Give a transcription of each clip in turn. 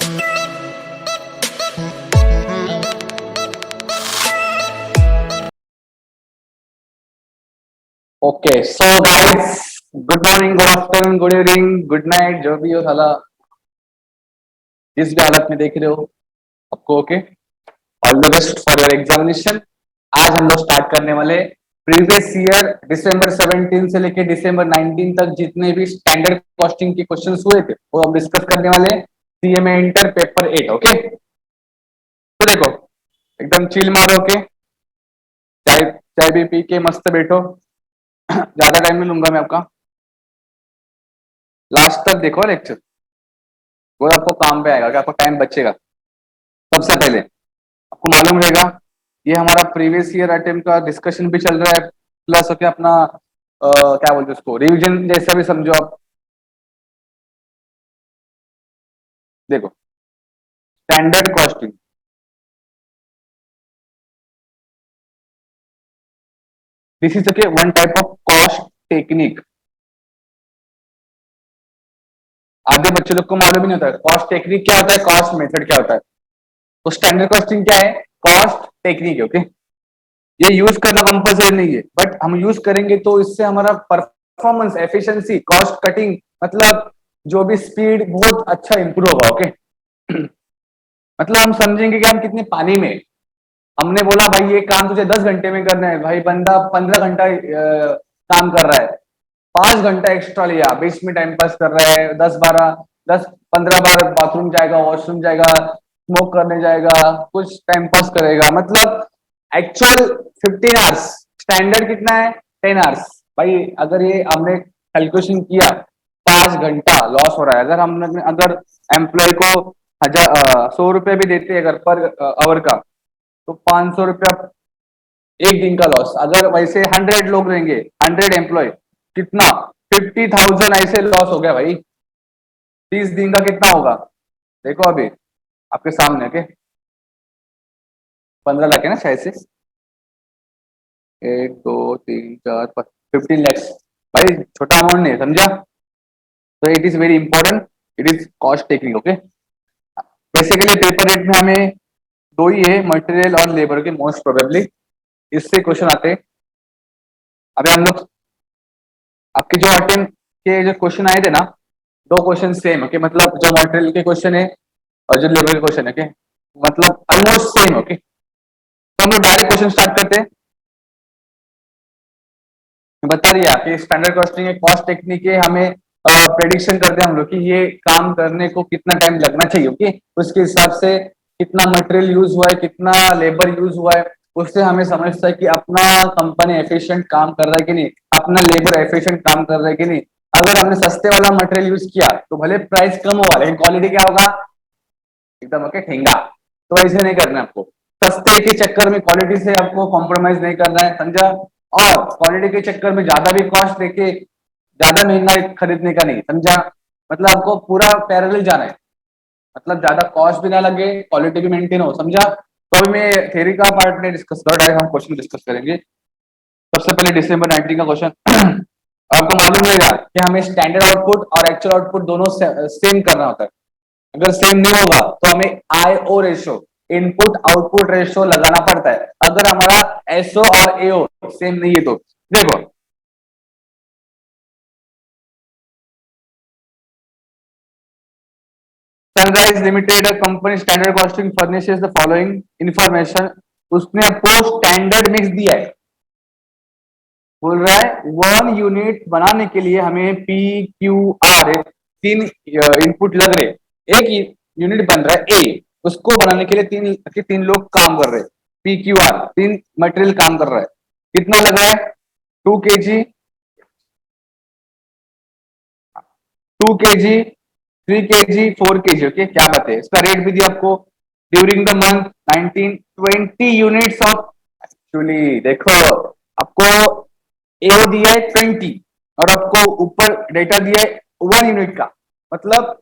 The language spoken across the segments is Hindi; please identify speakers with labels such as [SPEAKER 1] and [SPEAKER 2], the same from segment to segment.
[SPEAKER 1] Okay so guys, good morning, good afternoon, good evening, good night, जो भी हो साला, जिस भी हालत में देख रहे हो आपको। Okay, all the best for your examination. आज हम लोग स्टार्ट करने वाले प्रीवियस ईयर दिसंबर 17 से लेके दिसंबर 19 तक जितने भी स्टैंडर्ड कॉस्टिंग के क्वेश्चंस हुए थे वो हम डिस्कस करने वाले हैं। CMA inter paper 8। ओके, तो देखो, एकदम चिल मारो। ओके, चाय चाय भी पी के मस्त बैठो। ज्यादा टाइम नहीं लूंगा मैं आपका, लास्ट तक देखो लेक्चर, वो आपको काम पे आएगा कि आपको टाइम बचेगा। सबसे पहले आपको मालूम रहेगा, ये हमारा प्रीवियस ईयर अटेम्प्ट का डिस्कशन भी चल रहा है, प्लस ओके अपना क्या बोलते हैं उसको, रिवीजन जैसा भी समझो आप। देखो, standard costing, this is okay one type of cost technique. आधे बच्चे लोग को मालूम ही नहीं होता है कॉस्ट टेक्निक क्या होता है, कॉस्ट मेथड क्या होता है। तो स्टैंडर्ड कॉस्टिंग क्या है, कॉस्ट टेक्निक। ओके, ये यूज करना कंपल्सरी नहीं है, बट हम यूज करेंगे तो इससे हमारा परफॉर्मेंस, एफिशिएंसी, कॉस्ट कटिंग, मतलब जो भी स्पीड, बहुत अच्छा इंप्रूव होगा। ओके, मतलब हम समझेंगे कि हम कितने पानी में। हमने बोला भाई ये काम तुझे 10 घंटे में करना है, भाई बंदा 15 घंटा काम कर रहा है, 5 घंटा एक्स्ट्रा लिया, बीच में टाइम पास कर रहा है, 10-15 बार बाथरूम जाएगा, वॉशरूम जाएगा, स्मोक करने जाएगा, कुछ टाइम पास करेगा, मतलब एक्चुअल 15 आवर्स, स्टैंडर्ड कितना है 10 आवर्स। भाई अगर ये हमने कैलकुलेशन किया, 5 घंटा लॉस हो रहा है। अगर हमने, अगर एम्प्लॉय को 100 रुपये भी देते हैं अगर पर आवर का, तो 500 रुपया एक दिन का लॉस। अगर वैसे 100 लोग रहेंगे, 100 एम्प्लॉय, कितना 50,000 ऐसे लॉस हो गया भाई। 30 दिन का कितना होगा, देखो अभी आपके सामने के 15 लाख है ना शायद से, 1 2 3 4 5, 15 लैक्स। भाई छोटा अमाउंट नहीं है, समझा। तो it is very important, it is cost taking. Okay, basically paper rate में हमें दो ही है, मटेरियल और लेबर के, मोस्ट प्रोबेबली इससे क्वेश्चन आते हैं। अभी हम लोग आपके जो अटेम्प्ट के जो क्वेश्चन आए थे ना, दो क्वेश्चन सेम। ओके, मतलब जो मटेरियल के क्वेश्चन है और जो लेबर के क्वेश्चन है, ओके, मतलब ऑलमोस्ट सेम। ओके, तो हम लोग डायरेक्ट क्वेश्चन स्टार्ट करते हैं। बता दिया कि स्टैंडर्ड कॉस्टिंग एक कॉस्ट टेक्निक है, हमें प्रेडिक्शन करते हैं हम लोग कि ये काम करने को कितना टाइम लगना चाहिए। ओके, उसके हिसाब से कितना मटेरियल यूज हुआ है, कितना लेबर यूज हुआ है, उससे हमें समझता है कि अपना कंपनी एफिशिएंट काम कर रहा है कि नहीं, अपना लेबर एफिशिएंट काम कर रहा है कि नहीं। अगर हमने सस्ते वाला मटेरियल यूज किया तो भले प्राइस कम होगा, लेकिन क्वालिटी क्या होगा, एकदम ओके ठेंगा। तो ऐसे नहीं करना है आपको, सस्ते के चक्कर में क्वालिटी से आपको कॉम्प्रोमाइज नहीं करना है, समझा। और क्वालिटी के चक्कर में ज्यादा भी कॉस्ट देके ज्यादा महंगा खरीदने का नहीं, समझा। मतलब आपको पूरा पैरेलल जाना है, मतलब ज्यादा कॉस्ट भी ना लगे, क्वालिटी भी मेंटेन हो, समझा। तो अभी मैं थ्योरी का पार्ट में डिस्कस कर रहा है, हम क्वेश्चन डिस्कस करेंगे। सबसे पहले दिसंबर 19 का क्वेश्चन। आपको मालूम रहेगा कि हमें स्टैंडर्ड आउटपुट और एक्चुअल आउटपुट दोनों सेम करना होता है। अगर सेम नहीं होगा तो हमें IO ratio, input output ratio लगाना पड़ता है, अगर हमारा SO और AO सेम नहीं है तो। देखो, sunrise limited company standard costing furnishes the following information. उसने आपको स्टैंडर्ड मिक्स दिया है, बोल रहा है 1 यूनिट बनाने के लिए हमें PQR, तीन इनपुट लग रहे, एक यूनिट बन रहा है A, उसको बनाने के लिए तीन लोग काम कर रहे हैं। PQR, तीन मटेरियल काम कर रहा है, कितना लग रहा है, 2 kg, 2 kg, 3 kg, 4 kg। Okay, क्या बात है, इसका रेट भी दिया आपको। During the month 1920 units of, actually देखो, आपको ए दिया है 20 और आपको ऊपर डेटा दिया है 1 यूनिट का, मतलब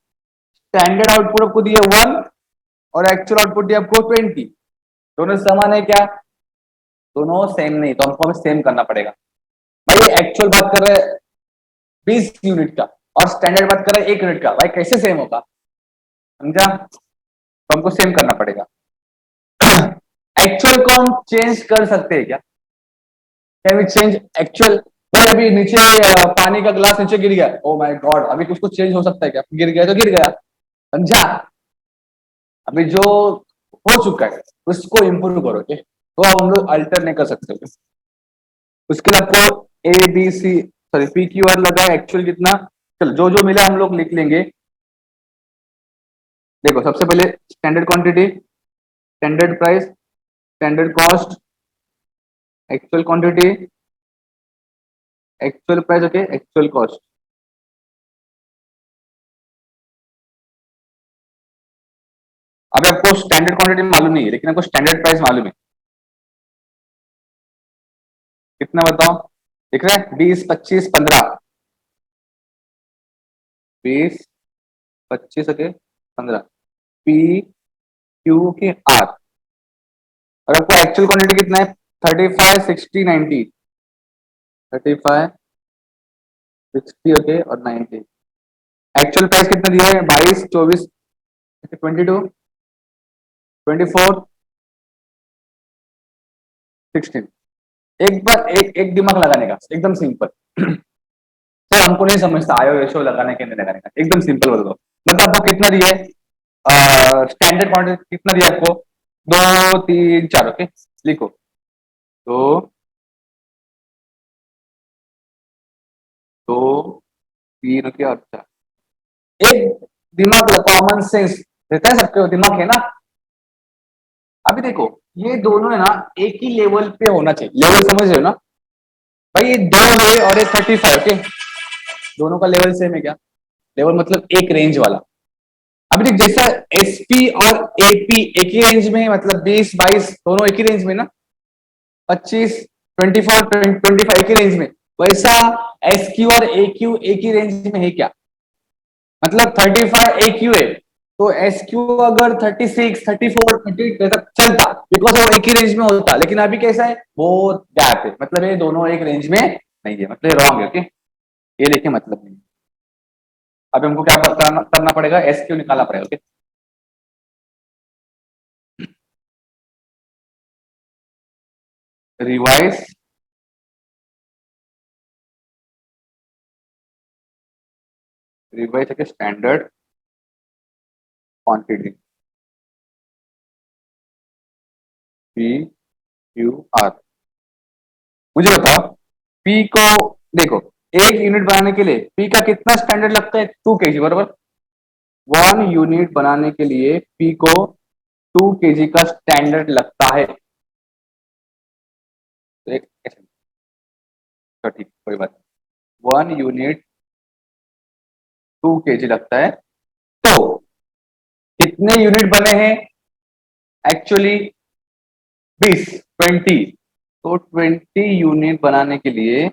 [SPEAKER 1] स्टैंडर्ड आउटपुट आपको दिया 1 और एक्चुअल आउटपुट दिया आपको 20। दोनों समान है क्या, दोनों सेम नहीं, तो हमको हमें सेम करना पड़ेगा। भाई एक्चुअल बात कर रहे हैं 20 यूनिट का और स्टैंडर्ड बात कर रहे हैं 1 यूनिट का, भाई कैसे सेम होगा, समझा। तो हमको सेम करना पड़ेगा। एक्चुअल को हम चेंज कर सकते हैं क्या? Can we change actual? भाई अभी नीचे पानी का ग्लास नीचे गिर गया, ओ माय गॉड, अभी कुछ कुछ चेंज हो सकता है क्या? गिर गया तो गिर गया, समझा? अभी जो हो चुका है उसको इम्प्रूव करो, okay? तो हम लोग अल्टर नहीं कर सकते, okay? उसके लिए आपको A B C sorry P Q R लगा है, एक्चुअल कितना, चलो जो जो मिला हम लोग लिख लेंगे। देखो सबसे पहले standard quantity, standard price, standard cost, actual quantity, actual price, okay, actual cost. अभी आपको स्टैंडर्ड क्वांटिटी मालूम नहीं है लेकिन आपको स्टैंडर्ड प्राइस मालूम है, कितना बताओ? दिख रहा है? 20, 25, 15, 20, 25, ओके, 15, पी क्यू के आर। और आपको एक्चुअल क्वांटिटी कितना है? 35, 60, 90, 35, 60, ओके, और 90। एक्चुअल प्राइस कितना दिया है? 22, 24, 22, 24, 16। एक बार एक दिमाग लगाने का, एकदम सिंपल। सर हमको नहीं समझता आयो रेशो लगाने के नहीं लगाने का, एकदम सिंपल बता दो। मतलब आपको कितना दिया है? स्टैंडर्ड क्वांटिटी कितना दिया आपको? 2, 3, 4, ओके, लिखो। दो, दो, तीन, ओके, और चार। एक दिमाग, कॉमन सेंस रहता है सबके, दिमाग है ना? अभी देखो ये दोनों है ना एक ही लेवल पे होना चाहिए, लेवल समझ रहे हो ना? भाई ये दो है और ये 35, ओके, दोनों का लेवल सेम है क्या? लेवल मतलब एक रेंज वाला। अभी देख जैसा एसपी और एपी एक ही रेंज में है, मतलब 20, 22 दोनों एक ही रेंज में ना, 25, 24, 25 एक ही रेंज में, वैसा एसक्यू और एक्यू एक ही रेंज में है क्या? मतलब 35 एक्यू है तो एसक्यू अगर 36, 34, 30 तक चलता, बिकॉज वो एक ही रेंज में होता, लेकिन अभी कैसा है? वो गैप है, मतलब ये दोनों एक रेंज में नहीं है, मतलब रॉन्ग है, ओके, ये लेके मतलब नहीं। अब हमको क्या करना पड़ेगा? एसक्यू निकालना पड़ेगा, ओके। रिवाइज, रिवाइज के standard quantity, P Q are. मुझे बताओ, पी को देखो, एक यूनिट बनाने के लिए पी का कितना स्टैंडर्ड लगता है? 2 kg, बराबर। 1 यूनिट बनाने के लिए पी को 2 kg का स्टैंडर्ड लगता है, तो एक, तो ठीक कोई बात। 1 यूनिट 2 kg लगता है, तो कितने यूनिट बने हैं एक्चुअली? 20, 20, तो 20 यूनिट बनाने के लिए,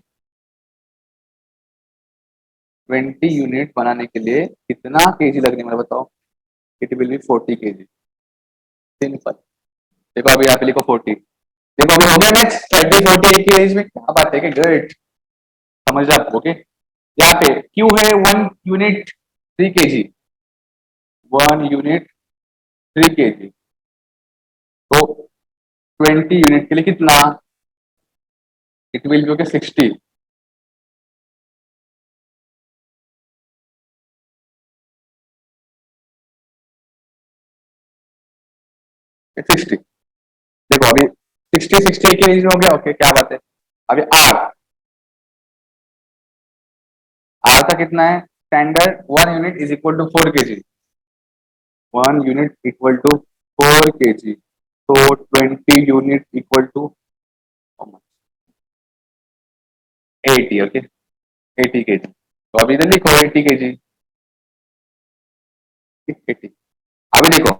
[SPEAKER 1] 20 यूनिट बनाने के लिए कितना केजी लगने वाला बताओ? It will be 40 kg, simple. देखो अभी यहाँ पे लिखो 40, देखो अभी हो गया मैच, 30, 40 एक ही रेंज में, क्या बात है कि गुड, समझ रहे आप? ओके, यहाँ पे क्यू है 1 यूनिट 3 kg, 1 यूनिट 3 kg, तो 20 यूनिट के लिए कितना? It will be okay 60, 60। देखो अभी 60, 60 के रेंज में हो गया, ओके, क्या बात है। अभी आर, आर का कितना है standard? 1 unit is equal to 4 kg, 1 unit equal to 4 kg, तो 20 unit equal to 80, okay, 80 kg। तो अभी इधर लिखो 80 kg, 80। अभी देखो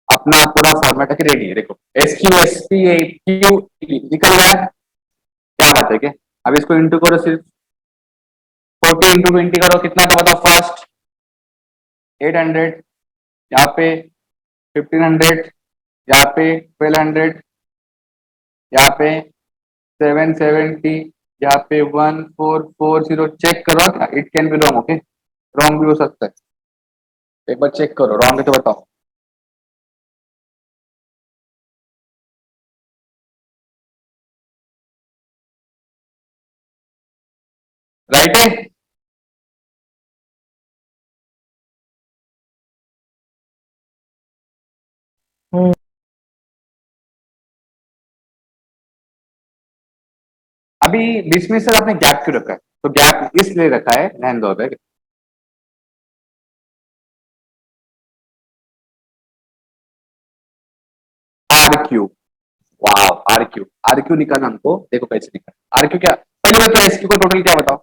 [SPEAKER 1] अपना पूरा फॉर्मेट है रेडी है, देखो एस क्यू एस पी ए क्यू निकल रहा है, क्या बात है क्या? अब इसको इंटू करो, सिर्फ 40 × 20 करो, कितना का बताओ? फर्स्ट 800, यहाँ पे 1500, यहाँ पे 1200, यहाँ पे 770, यहाँ पे 1440। चेक करो क्या? It can be wrong, okay, wrong भी हो सकता है, एक बार चेक करो, रॉन्ग है तो बताओ।
[SPEAKER 2] हूँ।
[SPEAKER 1] अभी बीच में सर आपने गैप क्यों रखा है? तो गैप इसलिए रखा है, रहने दो अबे। आर क्यू, वाह, आर क्यू, आर क्यू निकालना हमको, देखो कैसे निकाल आर क्यू। क्या पहले बताओ, एस क्यू का टोटल क्या बताओ,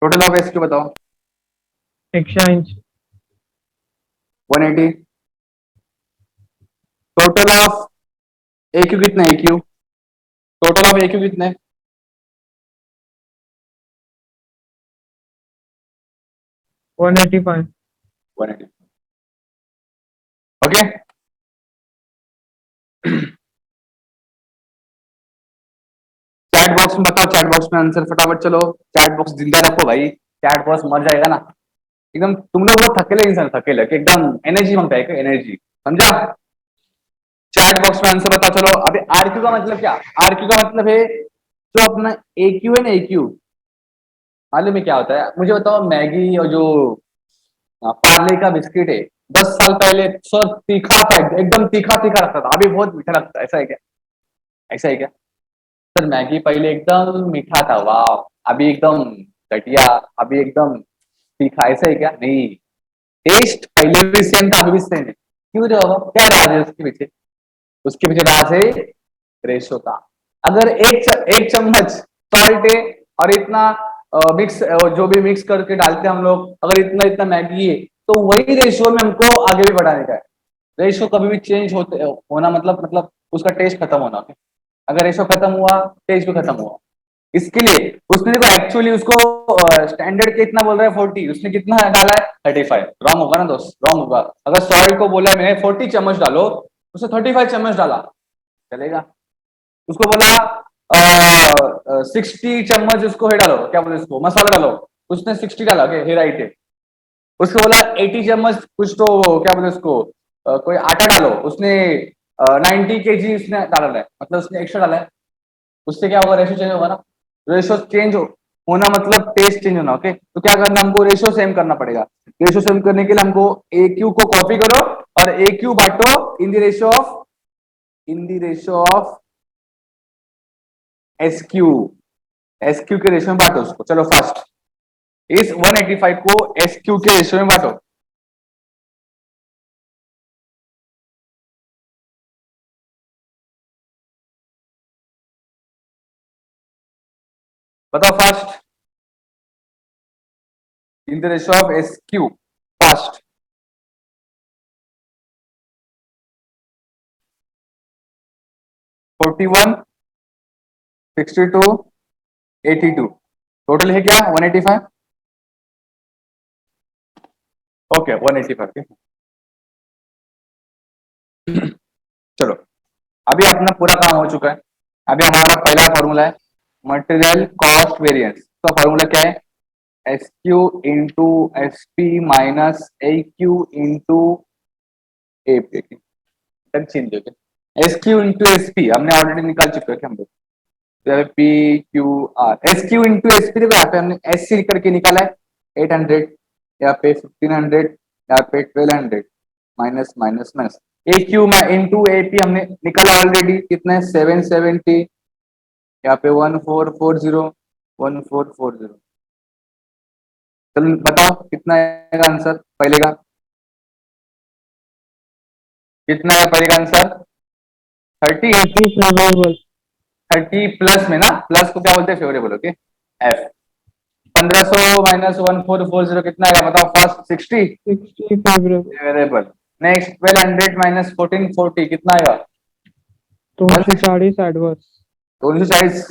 [SPEAKER 1] टोटल ऑफ एस क्यू बताओ।
[SPEAKER 2] 180।
[SPEAKER 1] 180। टोटल ऑफ ए क्यू कितना है? A Q, total of A Q कितने हैं?
[SPEAKER 2] 185।
[SPEAKER 1] 180। ओके। चैट बॉक्स में बताओ, चैट बॉक्स में आंसर फटाफट। चलो चैट बॉक्स जिंदा रखो भाई, चैट बॉक्स मर जाएगा ना एकदम। तुम लोग बहुत थकेले इंसान, थकेले कि एकदम एनर्जी मांगता है, एनर्जी, समझा? चैट बॉक्स में आंसर बताओ। चलो अभी आरक्यू का मतलब क्या? आरक्यू का मतलब है जो अपना ए क्यू है ना, ए क्यू, मालूम है क्या होता है? मुझे बताओ, मैगी और जो पार्ले का बिस्किट है, 10 साल पहले सो तीखा था, एकदम तीखा तीखा लगता था, अभी बहुत मीठा लगता है, ऐसा है क्या? ऐसा है क्या? सर मैगी पहले एकदम मीठा था, वाह, अभी एकदम घटिया, अभी एकदम तीखा, ऐसा है क्या? नहीं, टेस्ट पहले भी सेम था, अभी भी सेम है। क्यों रे बाबा, क्या राज है उसके पीछे? उसके पीछे राज है रेशो का। अगर एक चम्मच सॉल्ट है और इतना मिक्स, जो भी मिक्स करके डालते हैं हम लोग, अगर इतना इतना मैगी है, तो वही रेशियो में हमको आगे भी बढ़ाने का है। रेशियो कभी भी चेंज होते होना मतलब उसका टेस्ट खत्म होना। अगर रेशो खत्म हुआ, टेस्ट भी खत्म हुआ। इसके लिए उसने देखो, एक्चुअली उसको स्टैंडर्ड कितना बोल रहा है, 40, उसने कितना डाला है? 35। रॉन्ग होगा ना दोस्त, रॉन्ग होगा। अगर सॉल्ट को बोला है मैंने 40 चम्मच डालो, उसने 35 चम्मच डाला, चलेगा? उसको बोला 60 चम्मच उसको है डालो, क्या बोले उसको, मसाला डालो, उसने 60 डाला, हे राइट है। उसको बोला 80 चम्मच कुछ तो, क्या बोले उसको, कोई आटा डालो, उसने 90 kg उसने डाला है, मतलब उसने एक्स्ट्रा डाला है। उससे क्या होगा? रेशो चेंज होगा ना। रेशो चेंज होना मतलब टेस्ट चेंज होना। ओके, तो क्या करना हमको? रेशो सेम करना पड़ेगा। रेशो सेम करने के लिए हमको ए क्यू को कॉपी करो और ए क्यू बांटो in the ratio of, in the ratio of S Q. S Q के रेशो में बांटो उसको। चलो फर्स्ट, इस 185 को एस क्यू के रेशो में बांटो। बताओ first, in the ratio of S Q, first. 41, 62, 82, total है क्या? 185। ओके, 185। चलो अभी अपना पूरा काम हो चुका है। अभी हमारा पहला फॉर्मूला है मटेरियल कॉस्ट वेरिएंस। तो फॉर्मूला क्या है? S Q into S P minus A Q into A P. Change हो गया, S Q into S P हमने ऑलरेडी निकाल चुके हैं हम लोग। P Q are, S Q into S P, देखो यहाँ पे हमने एस सी करके निकाला है 800, यहाँ पे 1500, यहाँ पे 1200, minus minus minus. A Q में इंटू ए पी हमने निकाला ऑलरेडी, कितना है? 770, यहाँ पे 1440, 1440। चलो बताओ कितना आएगा आंसर पहले का? कितना है पहले का आंसर? 30।
[SPEAKER 2] 30 फेवरेबल।
[SPEAKER 1] 30 प्लस में ना, प्लस को क्या बोलते हैं? फेवरेबल। Okay, F. 1500 माइनस 1440 कितना आएगा बताओ first? 60
[SPEAKER 2] 60 favourable.
[SPEAKER 1] Favourable. Next 1200 minus 1440 कितना आएगा? 160।
[SPEAKER 2] 240 एडवर्स।
[SPEAKER 1] 240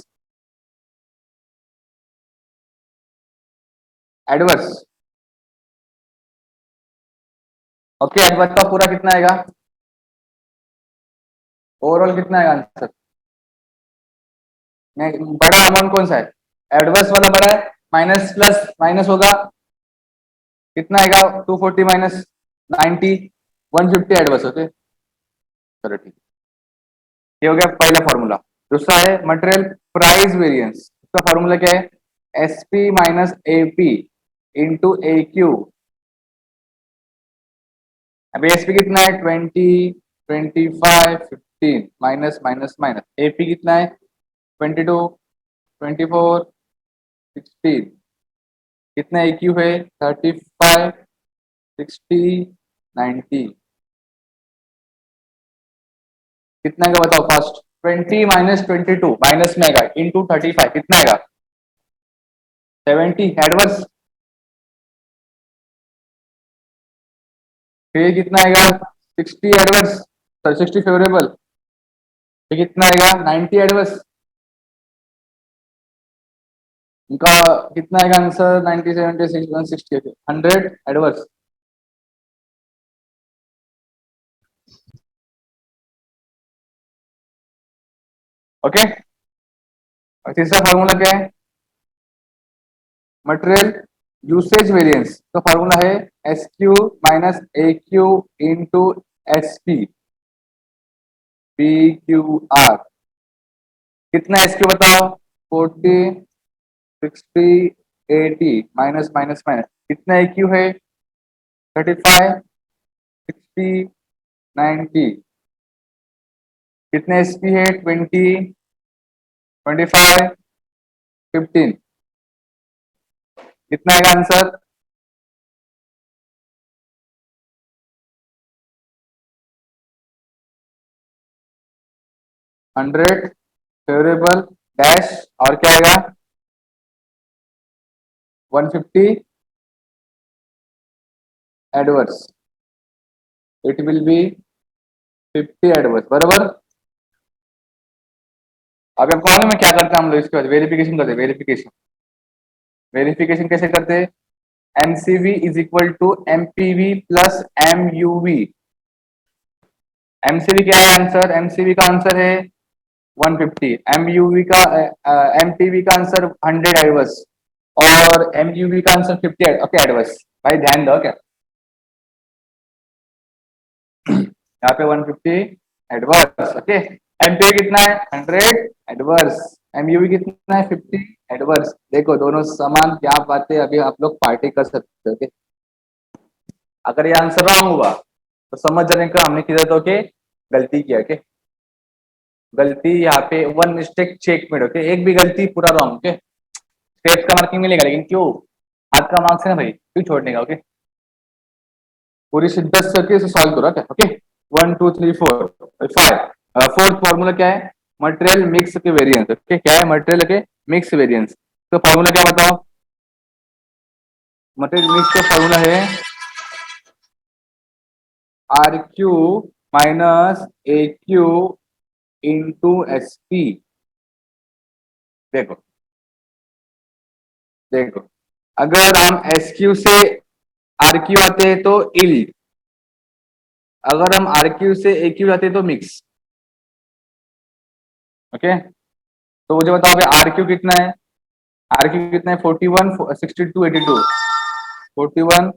[SPEAKER 1] एडवर्स। ओके, एडवर्स का पूरा कितना आएगा? ओवरऑल कितना आएगा आंसर? बड़ा अमाउंट कौन सा है? एडवर्स वाला बड़ा है, माइनस प्लस माइनस होगा, कितना आएगा? 240 माइनस 90, 150 एडवर्स। ओके, चलो ठीक है, ये हो गया पहला फॉर्मूला। दूसरा है मटेरियल प्राइस वेरिएंस। इसका फॉर्मूला क्या है? S P minus A P into A Q अभी एसपी कितना है 20, 25, 15 माइनस माइनस माइनस, एपी कितना है 22, 24, 16, कितना एक्यू है 35, 60, 90, कितना का बताओ फर्स्ट 20 माइनस 22 माइनस में आएगा इंटू 35 कितना आएगा 70 एडवर्स, फिर कितना आएगा 60 एडवर्स, सॉरी 60 फेवरेबल, फिर कितना आएगा 90 एडवर्स, इनका कितना आएगा आंसर 90, 70, 60, 100 एडवर्स। ओके, और तीसरा फार्मूला क्या है मटेरियल यूसेज वेरिएंस, तो फार्मूला है S Q minus A Q into S P P Q R, कितना एस क्यू बताओ 40, 60, 80 माइनस माइनस माइनस, कितना ए क्यू है 35, 60, 90, कितने एस पी है 20, 25, 15, कितना आएगा आंसर 100 फेवरेबल डैश, और क्या आएगा 150 adverse, it will be 50 adverse बराबर। अब आपको मालूम है क्या करते हैं हम लोग इसके बाद वेरिफिकेशन करते हैं, वेरिफिकेशन, वेरिफिकेशन कैसे करते हैं MCV is equal to MPV plus MUV, MCV क्या है आंसर, एमसीवी का आंसर है 150, एमयूवी का एमपीवी का आंसर 100 एडवर्स और एमयूवी का आंसर 50 ओके एडवर्स। भाई ध्यान दो क्या यहाँ पे 150 एडवर्स ओके, एमपीवी कितना है 100 एडवर्स, एमयूवी कितना है 50 एडवर्स, देखो दोनों समान, क्या बातें अभी आप लोग पार्टी कर सकते हो ओके। अगर ये आंसर रॉन्ग हुआ तो समझ जाने का हमने किधर तो के गलती किया ओके, गलती यहाँ पे वन मिस्टेक चेक में ओके, एक भी गलती पूरा रॉन्ग ओके, स्टेप्स का मार्किंग मिलेगा, लेकिन क्यों हाथ का मार्क्स है ना भाई, क्यों छोड़ने का ओके, पूरी शिद्दत से ओके सॉल्व करो ओके। 1 2 3 4 5, फोर्थ फॉर्मूला क्या है मटेरियल मिक्स के वेरिएंस ओके, क्या है मटेरियल के मिक्स वेरिएंस, तो फॉर्मूला क्या बताओ मटेरियल मिक्स का फॉर्मूला है R Q minus A Q into S P, देखो देखो अगर हम एस क्यू से आर क्यू आते हैं तो इल्ड, अगर हम आर क्यू से ए क्यू आते हैं तो मिक्स ओके, तो मुझे बताओ अभी आर क्यू कितना है, आर क्यू कितना है 41, 62, 82, 41,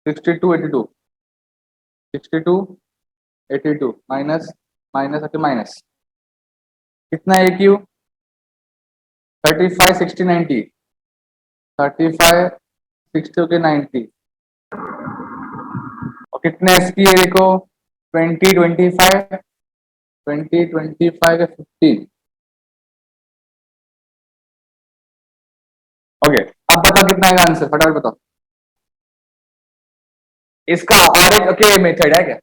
[SPEAKER 1] 62, 82, 62, 82 माइनस माइनस ओके माइनस, कितना है क्यू 35, 60, 90, 35, 60 ओके 90, और कितने एस पी है देखो 20, 25, 20, 25, 15 ओके। अब बताओ कितना है आंसर फटाफट बताओ, इसका और एक ओके मेथड है क्या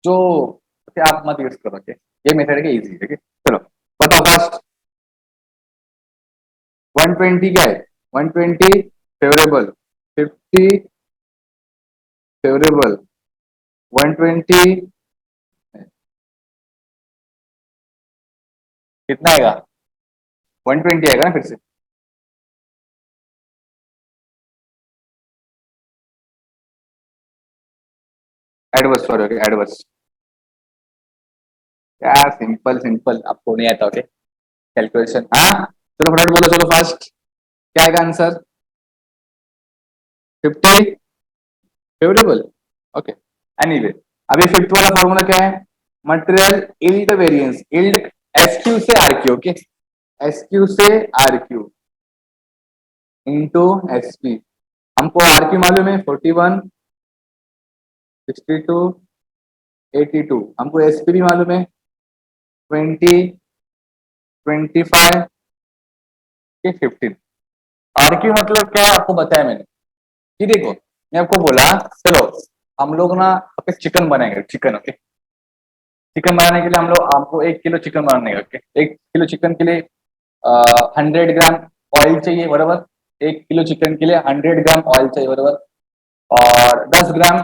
[SPEAKER 1] जो okay, आप मत यूज करो ओके, ये मेथड है इजी है चलो बताओ फर्स्ट 120 क्या है 120 फेवरेबल, 50 फेवरेबल, 120 कितना आएगा 120 आएगा ना फिर से, एडवर्स सॉरी ओके एडवर्स, यार सिंपल सिंपल आपको नहीं आता ओके कैलकुलेशन, हाँ चलो फटाफट बोलो चलो फास्ट, क्या आएगा आंसर 50 फेवरेबल ओके। एनीवे अभी फिफ्थ वाला फॉर्मूला क्या है material yield variance, yield S Q से R Q okay, S Q से R Q into S P, हमको आरपी मालूम है 41, 62, 82। हमको एसपी भी मालूम है 20, 25 के 15। आरक्यू मतलब क्या है आपको बताया मैंने कि देखो मैं आपको बोला चलो हम लोग ना ओके चिकन बनाएंगे, चिकन ओके। चिकन बनाने के लिए हम लोग आपको 1 किलो चिकन बनाने का ओके। 1 किलो चिकन के लिए 100 ग्राम ऑयल चाहिए बराबर। 1 किलो चिकन के लिए 100 ग्राम ऑयल चाहिए बराबर। और 10 ग्राम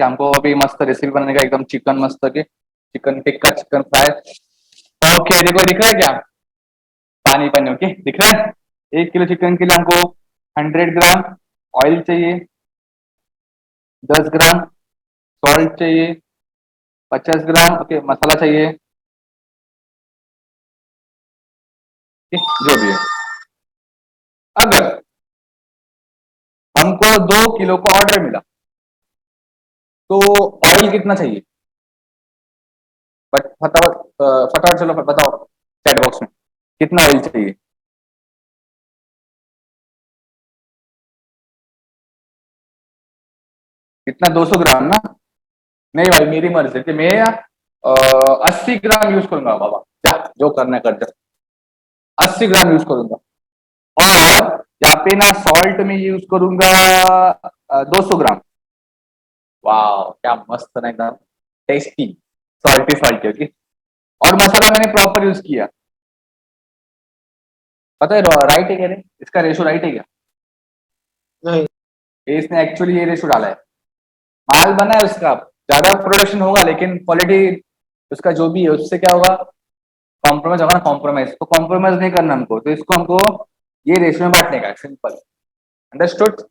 [SPEAKER 1] कि हमको अभी मस्त रेसिपी बनाने का एकदम चिकन मस्त के chicken tikka chicken fry. Okay देखो दिख रहा है क्या पानी पानी ओके दिख रहा है। 1 किलो चिकन के लिए हमको 100 ग्राम ऑयल चाहिए, 10 ग्राम सॉल्ट चाहिए, 50 ग्राम ओके मसाला चाहिए जो भी है। अगर हमको 2 किलो का ऑर्डर मिला तो ऑयल कितना चाहिए बट फटाफट फटाफट चलो बताओ चैट बॉक्स में कितना ऑयल चाहिए। कितना 200 ग्राम ना। नहीं भाई मेरी मर्जी थी मैं 80 ग्राम यूज करूंगा बाबा। क्या जो करना है कर दे। 80 ग्राम यूज करूंगा। और यहाँ पे ना सॉल्ट में यूज करूंगा 200 ग्राम। वाह क्या मस्त ना एकदम टेस्टी सॉल्टी सॉल्टी ओके। और मसाला मैंने प्रॉपर यूज किया। पता है राइट है क्या रे इसका रेशो राइट है क्या।
[SPEAKER 2] नहीं।
[SPEAKER 1] ये इसने एक्चुअली ये रेशो डाला है। माल बना है उसका ज्यादा प्रोडक्शन होगा लेकिन क्वालिटी उसका जो भी है उससे क्या होगा कॉम्प्रोमाइज होगा ना। कॉम्प्रोमाइज तो कॉम्प्रोमाइज नहीं करना हमको तो इसको हमको ये रेशो में बांटने का सिंपल। अंडरस्टूड।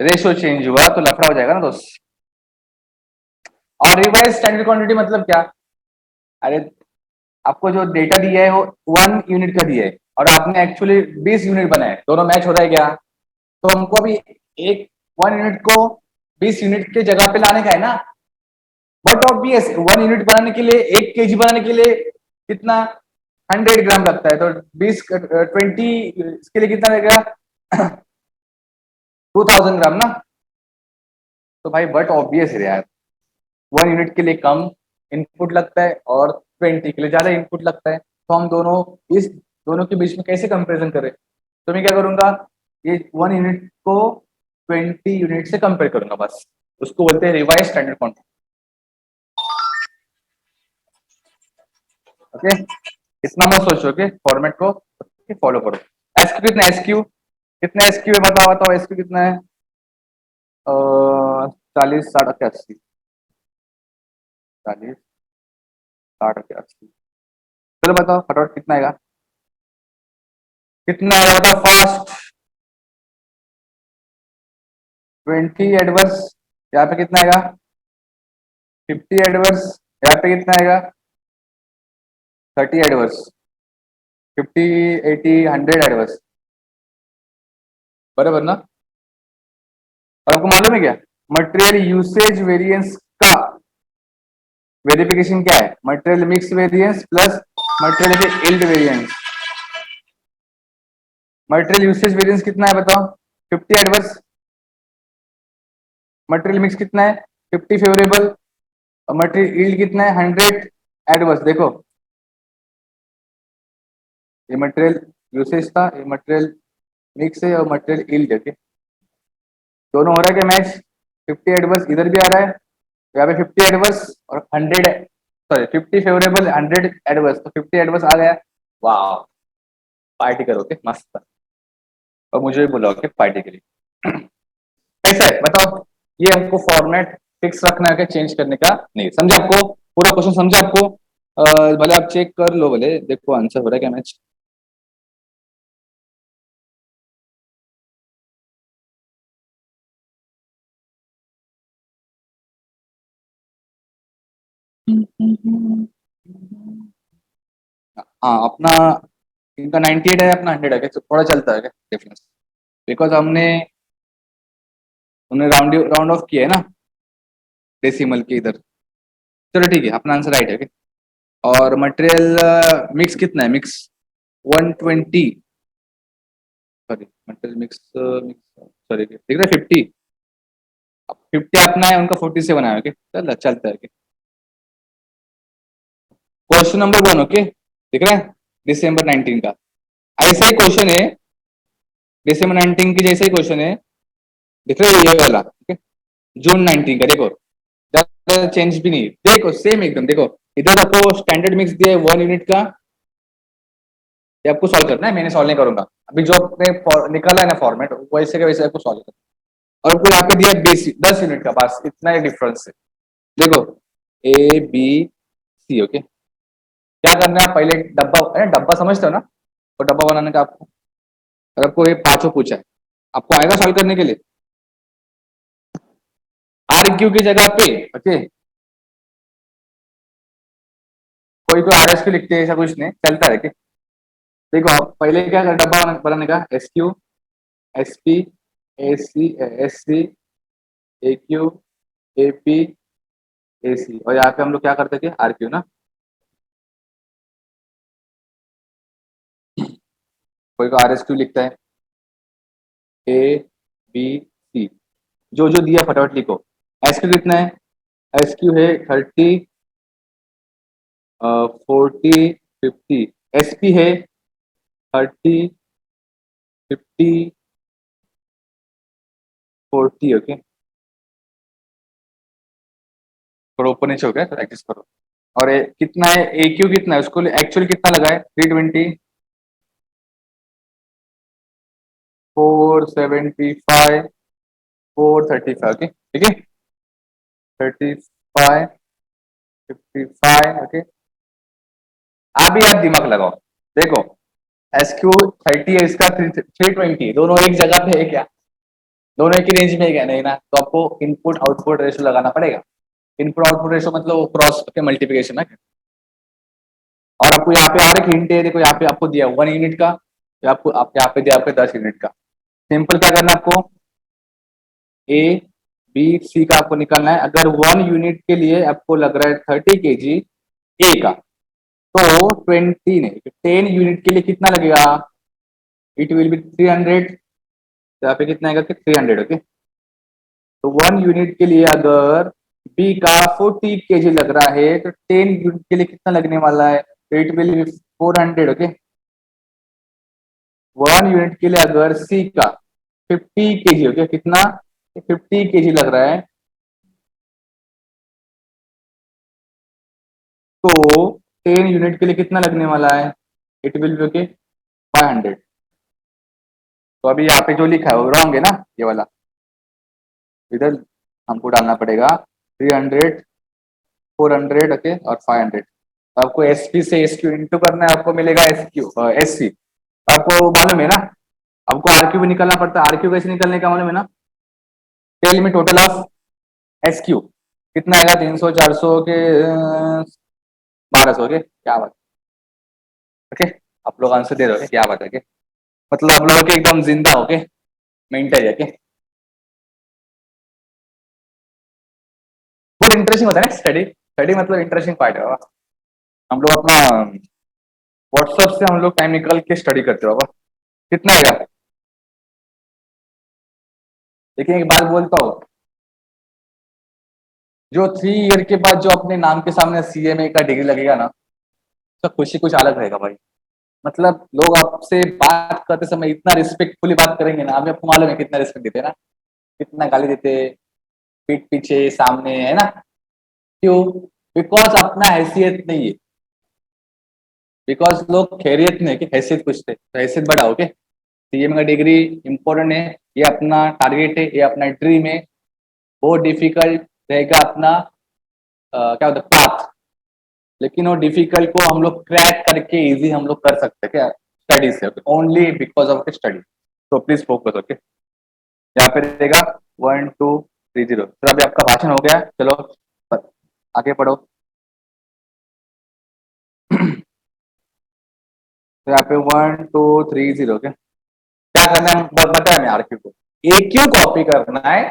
[SPEAKER 1] रेशो चेंज हुआ तो लफड़ा हो जाएगा ना दोस्त। और रिवाइज स्टैंडर्ड क्वांटिटी मतलब क्या। अरे आपको जो डेटा दिया है वो 1 यूनिट का दिया है और आपने एक्चुअली 20 यूनिट बनाए दोनों मैच हो रहा है क्या। तो हमको अभी एक 1 यूनिट को 20 यूनिट के जगह पे लाने का है ना। बट ऑब्वियस 1 यूनिट बनाने के लिए 1 केजी बनाने के लिए कितना 100 ग्राम लगता है तो 20 इसके लिए कितना लगेगा 2000 ग्राम ना। तो भाई बट ऑब्वियस है यार 1 यूनिट के लिए कम इनपुट लगता है और 20 के लिए ज्यादा इनपुट लगता है तो हम दोनों इस दोनों के बीच में कैसे कंपेरिजन करें। तो मैं क्या करूंगा ये 1 यूनिट को 20 यूनिट से कंपेयर करूंगा बस। उसको बोलते हैं रिवाइज स्टैंडर्ड क्वांटिटी ओके। इतना मत सोचो ओके फॉर्मेट को फॉलो करो। एसक्यू कितना एसक्यू कितना एसक्यू है बताओ बताओ एसक्यू कितना है 40 60 80 40 60 80। चलो बताओ फटाफट कितना आएगा कितना आएगा बताओ फास्ट 20 एडवर्स यहाँ पे कितना आएगा 50 एडवर्स यहाँ पे कितना आएगा 30 एडवर्स 50 80 100 एडवर्स बराबर ना। और आपको मालूम है क्या मटेरियल यूसेज वेरिएंस का वेरिफिकेशन क्या है material mix variance plus material के yield variance. Material usage variance कितना है बताओ 50 एडवर्स। मटेरियल मिक्स कितना है 50 फेवरेबल और मटेरियल यील्ड कितना है 100 एडवर्स। देखो ये मटेरियल यूसेज था ये मटेरियल मिक्स है और मटेरियल यील्ड है दोनों हो रहा है क्या मैच 50 एडवर्स इधर भी आ रहा है यहाँ पे 50 एडवर्स और 100 सॉरी 50 फेवरेबल 100 एडवर्स तो 50 एडवर्स आ गया। वाह पार्टी करोगे मस्त। और मुझे भी बुलाओगे पार्टी के लिए कैसा है बताओ। ये हमको फॉर्मेट फिक्स रखना है क्या चेंज करने का नहीं समझे आपको पूरा क्वेश्चन समझे आपको। भले आप चेक कर लो भले देखो आंसर हो रहा है क्या मैच। हाँ अपना इनका 98 है अपना 100 है क्या थोड़ा चलता है क्या डिफरेंस बिकॉज हमने उन्हें राउंड ऑफ किया है ना डेसिमल के इधर। चलो ठीक है अपना आंसर राइट है okay? और मटेरियल मिक्स कितना है mix 120 sorry material mix mix sorry दिख रहा है 50, 50 अपना है, उनका 40 से बनाया। ओके चल चलता है। क्वेश्चन नंबर 1, ओके दिख रहा है, दिसंबर 19 का ऐसा ही क्वेश्चन है, दिसंबर 19 की जैसा ही क्वेश्चन है, दिख रहा है ये वाला, ओके जून 19 का देखो, ज्यादा चेंज भी नहीं, देखो सेम एकदम। देखो इधर आपको स्टैंडर्ड मिक्स दिया है 1 यूनिट का, ये आपको सॉल्व करना है, मैंने सॉल्व नहीं करूंगा अभी, जो आपने निकाला है ना फॉर्मेट वैसे का वैसे आपको सॉल्व करना है। और आपको यहाँ पे दिया बेसिक 10 यूनिट का, बस इतना ही डिफरेंस है। देखो ए बी सी, ओके क्या करना है, पहले डब्बा डब्बा समझते हो ना, तो डब्बा बनाने का आपको, और आपको ये पांचों पूछा है, आपको आएगा सॉल्व करने के लिए। आर क्यू की जगह पे, ओके कोई कोई आर एस क्यू लिखते हैं, ऐसा कुछ नहीं चलता है। देखो आप पहले क्या कर, डब्बा बनाने का S Q S P A C S C A Q A P A C, और यहाँ पे हम लोग क्या करते थे आर क्यू ना, कोई को आर एस क्यू लिखता है ए बी सी, जो जो दिया फटाफट लिखो। एस क्यू कितना है, एस क्यू है 30 40 50, एस पी है 30 50 40, ओके थोड़ा ऊपर नीचे हो गया तो प्रैक्टिस करो। और कितना है ए क्यू कितना है, उसको एक्चुअली कितना लगा है 320 475 435, ओके ठीक है 35 55, ओके अभी आप दिमाग लगाओ। देखो एस क्यू 30 है, इसका 320, दोनों एक जगह पे है क्या, दोनों एक ही रेंज में है क्या, नहीं ना, तो आपको इनपुट आउटपुट रेशो लगाना पड़ेगा। इनपुट आउटपुट रेशो मतलब क्रॉस के मल्टीप्लिकेशन है। और आपको यहाँ पे और एक हिंट है, देखो यहाँ पे आपको दिया 1 यूनिट का, आपको आप यहाँ पे दिया आपके 10 यूनिट का। सिंपल क्या करना है आपको, ए बी सी का आपको निकालना है। अगर 1 यूनिट के लिए आपको लग रहा है 30 kg ए का, तो 20 नहीं 10 यूनिट के लिए कितना लगेगा, इट विल बी 300, तो यहाँ पे कितना आएगा कि 300, ओके तो 1 यूनिट के लिए अगर बी का 40 kg लग रहा है, तो 10 यूनिट के लिए कितना लगने वाला है, तो it will be 400, okay 1 unit के लिए अगर सी का 50 kg, ओके कितना 50 kg लग रहा है, तो 10 यूनिट के लिए कितना लगने वाला है, इट विल बी ओके 500। तो अभी यहाँ पे जो लिखा है वो रॉन्ग है ना, ये वाला, इधर हमको डालना पड़ेगा 300 400, ओके और 500। तो आपको एस पी से एस क्यू इंटू करना है, आपको मिलेगा एस क्यू एस सी, आपको मालूम है ना, आपको आर क्यू भी निकलना पड़ता है, आर क्यू कैसे निकलने का मालूम है ना, टेल में टोटल ऑफ एस क्यू कितना आएगा, 300 400 के 1200 के, क्या बात, ओके आप लोग आंसर दे रहे हो क्या बात है, मतलब आप लोगों के एकदम जिंदा हो के मेंटल है के, बहुत इंटरेस्टिंग होता है ना स्टडी, स्टडी मतलब इंटरेस्टिंग पार्ट है बाबा। हम लोग अपना व्हाट्सएप से हम लोग टाइम निकाल के स्टडी करते हो बाबा, कितना आएगा। लेकिन एक बात बोलता हूँ, जो 3 ईयर के बाद जो अपने नाम के सामने सीएमए का डिग्री लगेगा ना, तो खुशी कुछ अलग रहेगा भाई। मतलब लोग आपसे बात करते समय इतना रिस्पेक्टफुली बात करेंगे ना, अभी आपको मालूम है कितना रिस्पेक्ट देते हैं ना, कितना गाली देते, पीठ पीछे सामने है ना, क्यों, बिकॉज अपना हैसियत नहीं है, बिकॉज लोग खैरियत नहीं है कि हैसियत कुछ थे, तो हैसियत बढ़ाओ के, सीएम का डिग्री इंपॉर्टेंट है, ये अपना टारगेट है, ये अपना ड्रीम है, बहुत डिफिकल्ट रहेगा अपना क्या होता है पाथ, लेकिन वो डिफिकल्ट को हम लोग क्रैक करके इजी हम लोग कर सकते हैं क्या, स्टडी से, ओनली बिकॉज ऑफ स्टडी। तो प्लीज फोकस, ओके यहाँ पे रहेगा 1230। तो अभी आपका भाषण हो गया, चलो आगे पढ़ो। तो यहाँ पे 1230, ओके क्या करना है बताया मैं आरक्यू को, एक क्यू कॉपी करना है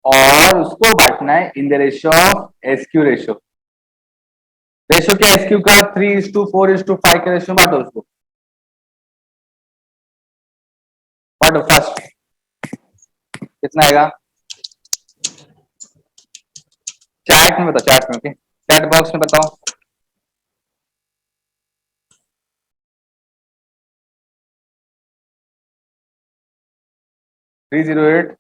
[SPEAKER 1] और उसको बांटना है इन the ratio of S Q ratio, ratio क्या एस क्यू का 3:4:5 के रेशियो बांटो उसको। व्हाट फर्स्ट कितना आएगा? चैट में बताओ, चैट में, ओके, चैट बॉक्स में बताओ। थ्री जीरो एट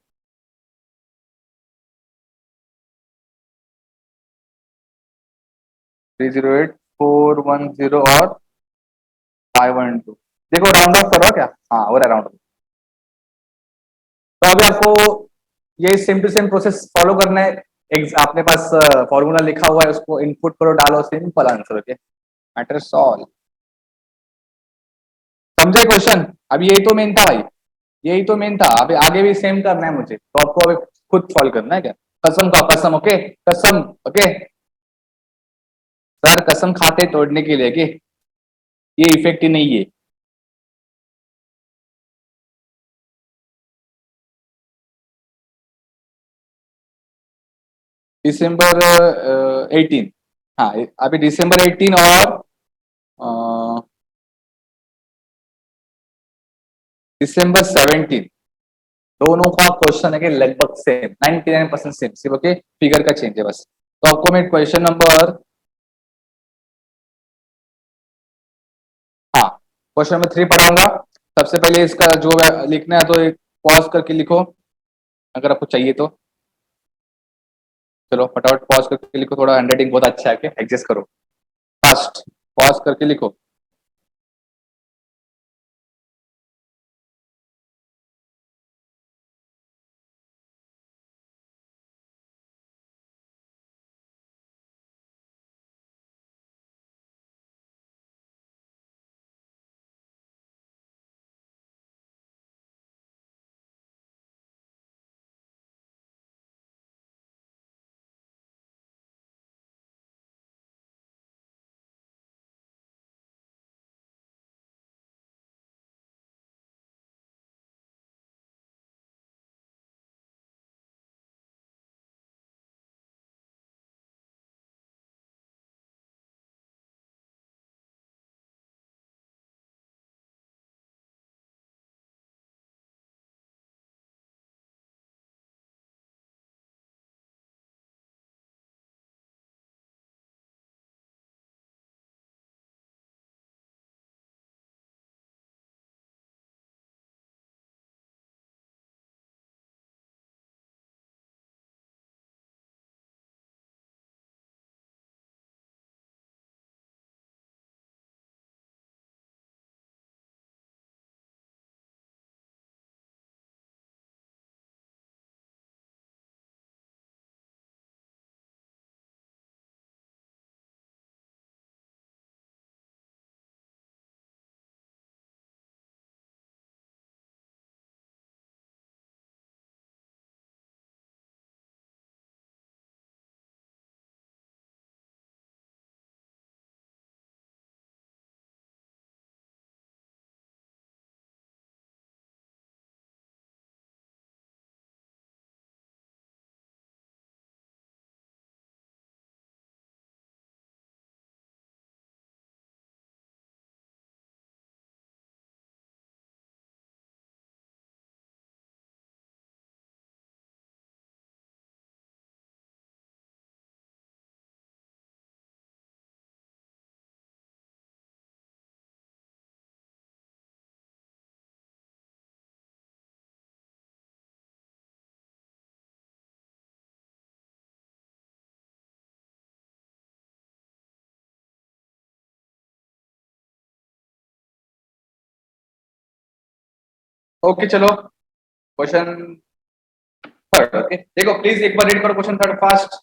[SPEAKER 1] 308 410 और 512। देखो राउंड ऑफ करो क्या? हाँ हो रहा है राउंड ऑफ। तो अभी आपको ये same to same process follow करना है। आपने पास फॉर्मूला लिखा हुआ है, उसको इनपुट करो, डालो, simple answer, okay, matter solve. समझे क्वेश्चन? अभी यही तो मेन था भाई, यही तो मेन था। अभी आगे भी सेम करना है मुझे, तो आपको अभी खुद सॉल्व करना है क्या? कसम का कसम, ओके, कसम, ओके। सर कसम खाते तोड़ने के लिए कि ये इफेक्ट ही नहीं है। दिसंबर 18। हाँ अभी दिसंबर 18 और दिसंबर 17 दोनों का क्वेश्चन है कि लगभग सेम, 99% सेम, सिर्फ ओके फिगर का चेंज है बस। तो आपको मैं क्वेश्चन नंबर, हाँ, क्वेश्चन नंबर 3 पढ़ाऊंगा। सबसे पहले इसका जो लिखना है तो एक पॉज करके लिखो, अगर आपको चाहिए तो। चलो फटाफट पॉज करके लिखो, थोड़ा हैंडराइटिंग बहुत अच्छा है, कि एडजस्ट करो। फास्ट पॉज करके लिखो। ओके चलो क्वेश्चन थर्ड, ओके देखो प्लीज एक बार रीड करो क्वेश्चन थर्ड फास्ट।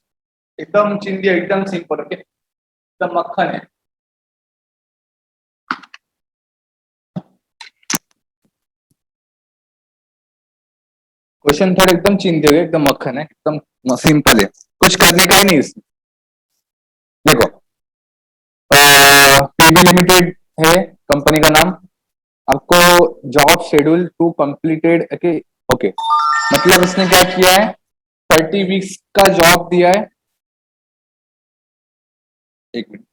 [SPEAKER 1] एकदम चिंदी, एकदम सिंपल, ओके, एकदम मक्खन है। क्वेश्चन थोड़ा एकदम चिंदी है, एकदम मक्खन है, एकदम सिंपल है, कुछ करने का ही नहीं इसमें। देखो पीबी लिमिटेड है कंपनी का नाम। आपको job schedule to completed, okay okay, मतलब इसने क्या किया है, 30 वीक्स का जॉब दिया है। एक मिनट,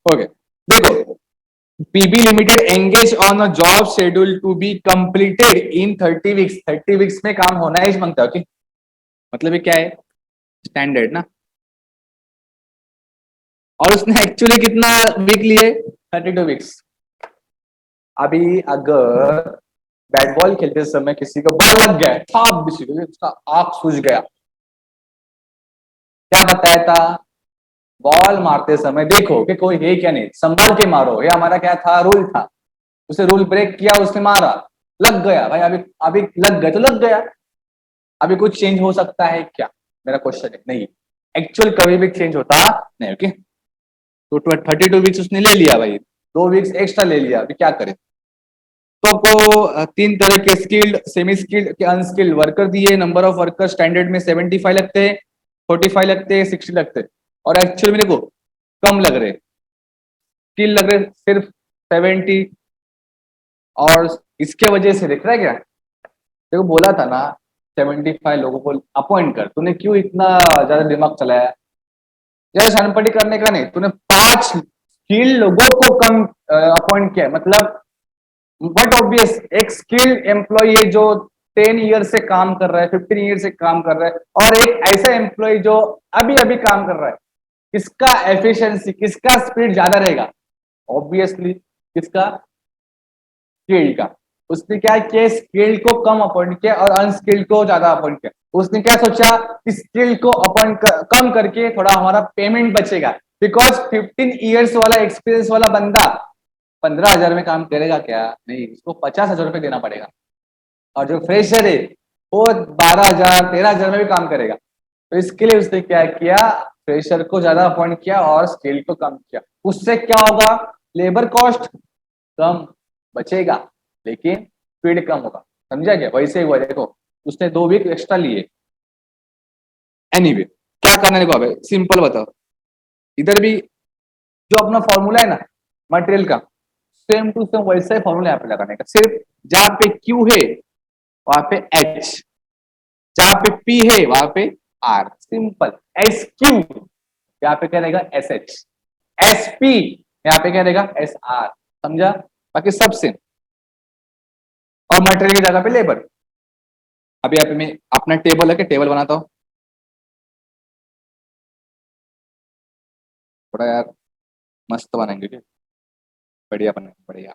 [SPEAKER 1] ओके, देखो, PB limited engage on a job schedule to be completed in 30 weeks. 30 weeks में काम होना ही मांगता है। ओके, मतलब ये क्या है, स्टैंडर्ड ना। और उसने एक्चुअली कितना वीक लिए, 32 वीक्स। अभी अगर बैट बॉल खेलते समय किसी को बॉल लग गया, ठाप किसी को, उसका आंख सूज गया, क्या बताया था, बॉल मारते समय देखो कि कोई है क्या नहीं, संभाल के मारो, ये हमारा क्या था, रूल था। उसे रूल ब्रेक किया, उसने मारा, लग गया भाई, अभी अभी लग गया तो लग गया। अभी कुछ चेंज हो सकता है क्या, मेरा क्वेश्चन है। नहीं, एक्चुअल कभी भी चेंज होता नहीं। ओके, तो 32 वीक्स उसने ले लिया भाई, 2 वीक्स एक्स्ट्रा ले लिया, अभी क्या करे। तो आपको 3 तरह के स्किल्ड, सेमी स्किल्ड के अनस्किल्ड वर्कर दिए। नंबर ऑफ वर्कर स्टैंडर्ड में 75 लगते हैं, 45 लगते हैं, 60 लगते हैं, और एक्चुअल में देखो कम लग रहे, स्किल लग रहे सिर्फ 70। और इसके वजह से देख रहा है क्या, देखो बोला था ना 75 लोगों को अपॉइंट कर, तूने क्यों इतना ज्यादा दिमाग चलाया, ज्यादा शानपटी करने का नहीं, तूने 5 स्किल लोगों को कम अपॉइंट किया। मतलब बट ऑब्वियस, एक स्किल्ड एम्प्लॉय है जो 10 ईयर से काम कर रहा है, 15 ईयर से काम कर रहा है, और एक ऐसा एम्प्लॉय जो अभी अभी काम कर रहा है, किसका एफिशिएंसी, किसका स्पीड ज्यादा रहेगा, ऑब्वियसली किसका, स्किल्ड का। उसने क्या किया, स्किल्ड को कम अपॉइंट किया और अनस्किल्ड को ज्यादा अपॉइंट किया। उसने क्या सोचा कि स्किल्ड को कम करके थोड़ा हमारा पेमेंट बचेगा, बिकॉज 15 ईयर्स वाला एक्सपीरियंस वाला बंदा 15,000 में काम करेगा क्या, नहीं, उसको 50,000 रुपये देना पड़ेगा। और जो फ्रेशर है वो 12,000 13,000 में भी काम करेगा। तो इसके लिए उसने क्या किया, फ्रेशर को ज्यादा अपॉइंट किया और स्किल को कम किया। उससे क्या होगा, लेबर कॉस्ट कम बचेगा, लेकिन स्पीड कम होगा। समझा क्या, वैसे ही हुआ, देखो उसने 2 वीक एक्स्ट्रा लिए। एनीवे, क्या करना है, देखो अब सिंपल बताओ, इधर भी जो अपना फॉर्मूला है ना मटेरियल का, सेम टू सेम वैसा ही फॉर्मूला यहाँ पे लगाने का। सिर्फ जहां पे क्यू है वहां पे एच, जहां पे पी है वहां पे आर, सिंपल। एस क्यू यहाँ पे क्या रहेगा, एस एच। एस पी यहाँ पे क्या रहेगा, एस आर। समझा, बाकी सब सेम। और मटेरियल की जगह पे लेबर। अभी यहाँ पे मैं अपना टेबल है कि टेबल बनाता हूँ, थोड़ा यार मस्त बनाएंगे, ठीक है? बढ़िया बनाएंगे, बढ़िया।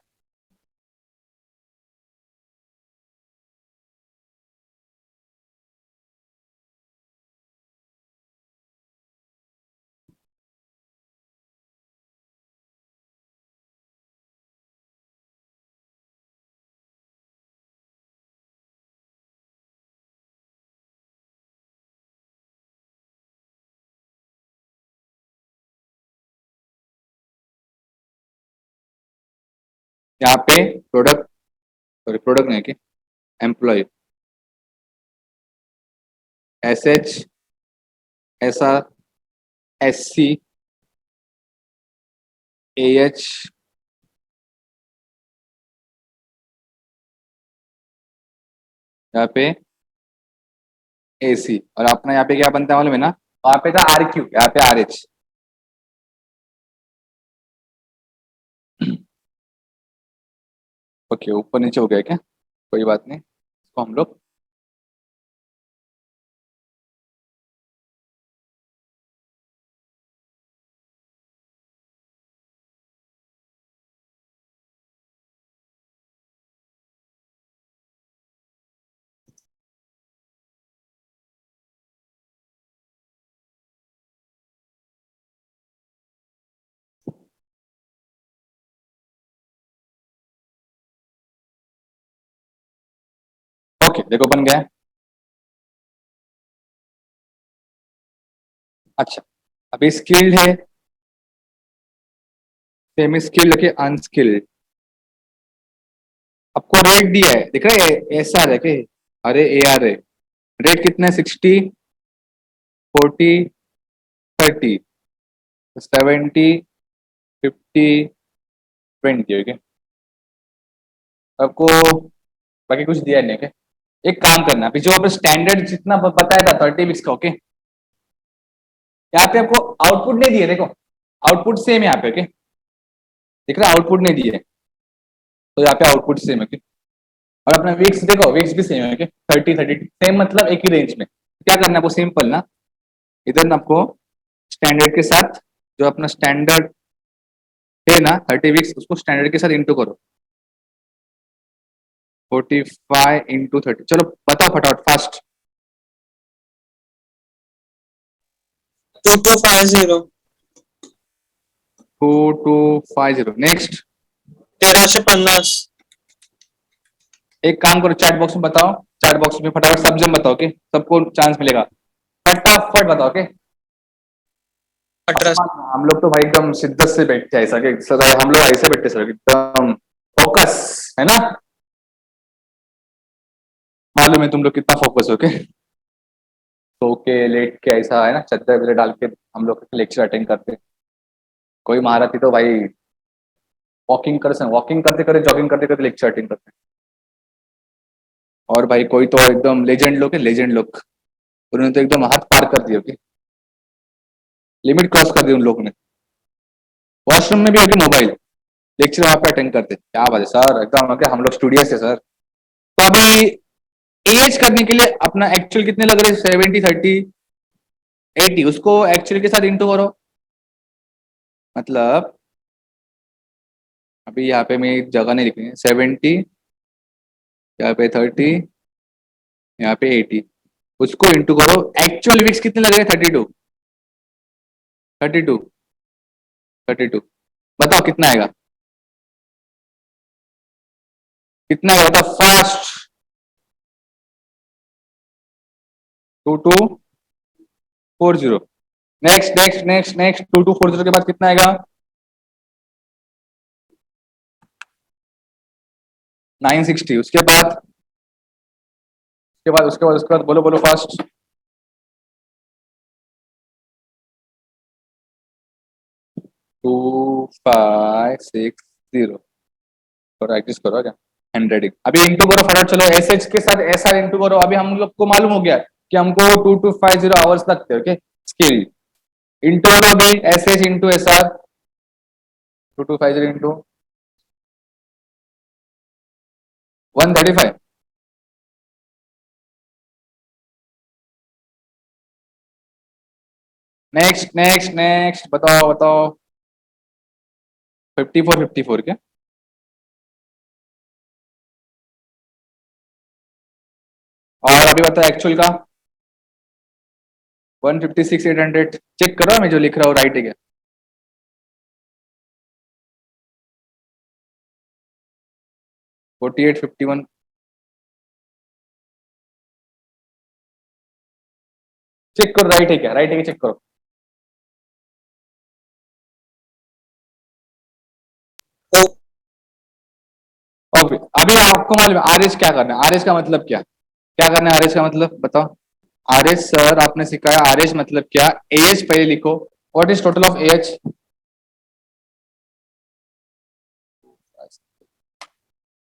[SPEAKER 1] यहाँ पे प्रोडक्ट, सॉरी प्रोडक्ट नहीं कि employ, S H, S R, S C, A H, यहाँ पे ए सी, और अपना यहाँ पे क्या बनता है मालूम है ना, वहां पे था आर क्यू, यहाँ पे आर एच। ओके, ऊपर नीचे हो गया क्या, कोई बात नहीं, इसको हम लोग ओके, देखो बन गया। अच्छा, अभी स्किल्ड है, सेमी स्किल्ड के अनस्किल्ड, आपको रेट दिया है, दिख रहा है, एस आर है के, अरे ए आर है। रेट कितना है, 60, 40, 30, 70, 50, 20। ओके, आपको बाकी कुछ दिया नहीं। ओके, एक काम करना, अभी जो आपने स्टैंडर्ड जितना बताया था 30 वीक्स का, ओके, यहाँ पे आपको आउटपुट नहीं दिए, देखो आउटपुट सेम है यहाँ पे। ओके, दिख रहा है, आउटपुट नहीं दिए, तो यहाँ पे आउटपुट सेम है okay? और अपना वीक्स देखो, वीक्स भी सेम है okay? 30 30 सेम, मतलब एक ही रेंज में। क्या करना है आपको, सिंपल ना, इधर ना आपको स्टैंडर्ड के साथ, जो अपना स्टैंडर्ड है ना 30 वीक्स, उसको स्टैंडर्ड के साथ इंटू करो। 45 × 30, चलो बताओ फटाफट फास्ट।
[SPEAKER 2] 2250
[SPEAKER 1] 2250, नेक्स्ट।
[SPEAKER 2] 1350
[SPEAKER 1] एक काम करो, चैट बॉक्स में बताओ, चैट बॉक्स में फटाफट सब जन बताओ, ओके, सबको चांस मिलेगा, फटाफट बताओ, ओके।
[SPEAKER 2] 18
[SPEAKER 1] हम लोग तो भाई एकदम शिद्दत से बैठते हैं, ऐसा कि सर हम लोग ऐसे बैठते सर, एकदम फोकस, है ना। मालूम है तुम लोग कितना फोकस हो, ओके। सो के लेट के ऐसा है ना, चद्दर वगैरह डाल के हम लोग लेक्चर अटेंड करते। कोई महारथी तो भाई वॉकिंग करते करते, जॉगिंग करते करते लेक्चर अटेंड करते। और भाई कोई तो एकदम लेजेंड लोग है, लेजेंड लोग, उन्होंने तो एकदम हाथ पार कर दिए, ओके, लिमिट क्रॉस कर दी उन लोगों ने। वॉशरूम में भी होगी मोबाइल, लेक्चर वहां पे अटेंड करते, क्या बात है सर, एकदम क्या हम लोग स्टूडियस है सर। तो अभी एज करने के लिए अपना एक्चुअल कितने लग रहे हैं, 70 30 80, उसको एक्चुअल के साथ इंटू करो। मतलब अभी यहाँ पे मैं जगह नहीं लिखनी है, 70, यहाँ पे 30, यहाँ पे 80, उसको इंटू करो। एक्चुअल वीक्स कितने लग रहे हैं, 32, 32, 32, बताओ कितना आएगा, कितना आएगा बताओ fast. 2240, next next next next, 2240 के बाद कितना आएगा, 960, उसके बाद बोलो बोलो फास्ट। 2560, और एडजस्ट करो क्या, 100। अभी इंटू करो फटाफट, चलो एस एच के साथ एस आर इंटू करो। अभी हम लोग को मालूम हो गया कि हमको 2250 आवर्स लगते हैं, ओके, स्किल इंटू करो अभी, S H into S are, 2250 into 135। Next next next, बताओ बताओ, 54 क्या, और अभी बताओ एक्चुअल का, 156 800, चेक करो मैं जो लिख रहा हूँ राइट है क्या। 4851, चेक करो राइट है क्या, राइट है क्या, चेक करो।
[SPEAKER 2] तो
[SPEAKER 1] और अभी आपको मालूम है आर एस क्या करना है, आर एस का मतलब क्या, क्या करना है आर एस का मतलब बताओ। आर एच सर आपने सिखाया, आर एच मतलब क्या, ए एच पहले लिखो, what is total of A H,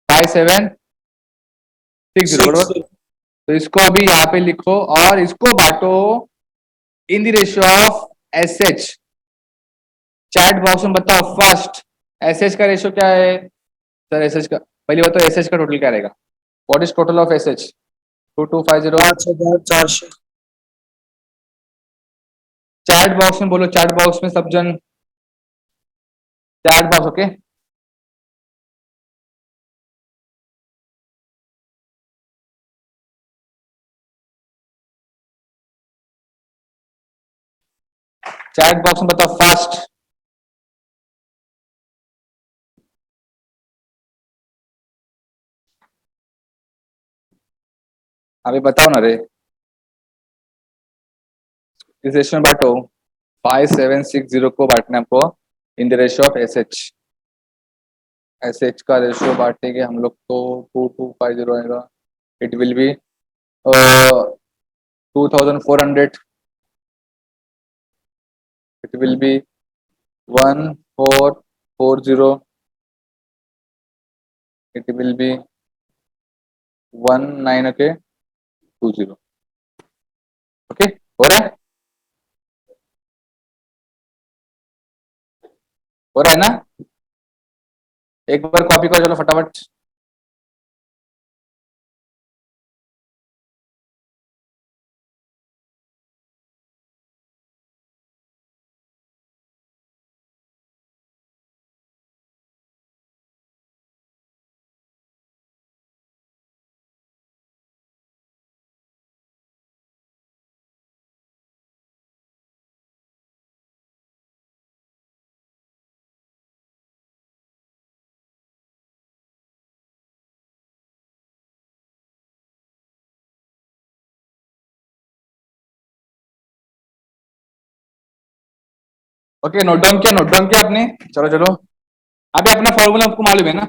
[SPEAKER 1] 5760
[SPEAKER 2] six
[SPEAKER 1] बरोबर। तो इसको अभी यहाँ पे लिखो और इसको बांटो in the ratio of S H. Chat box में बताओ फर्स्ट, एस एच का रेशियो क्या है सर, एस एच का पहले बताओ, एस एच का टोटल क्या रहेगा, what is total of S H, 2250।
[SPEAKER 2] 5400
[SPEAKER 1] chat box में बोलो, चैट बॉक्स में सब जन, chat box, okay. Chat box में बताओ फास्ट। अभी बताओ ना रे, इस रेशियो में बांटो, 5760 को बांटना है आपको इन the ratio of S H. S H का रेशियो बांटेंगे हम लोग तो 2250 आएगा, it will be 2400, it will be 1440, it will be 19, okay 20, okay, हो रहा है, हो रहा है ना। एक बार कॉपी करो चलो फटाफट। ओके, नोट डाउन किया आपने? चलो चलो, अभी अपना फॉर्मूला आपको मालूम है ना?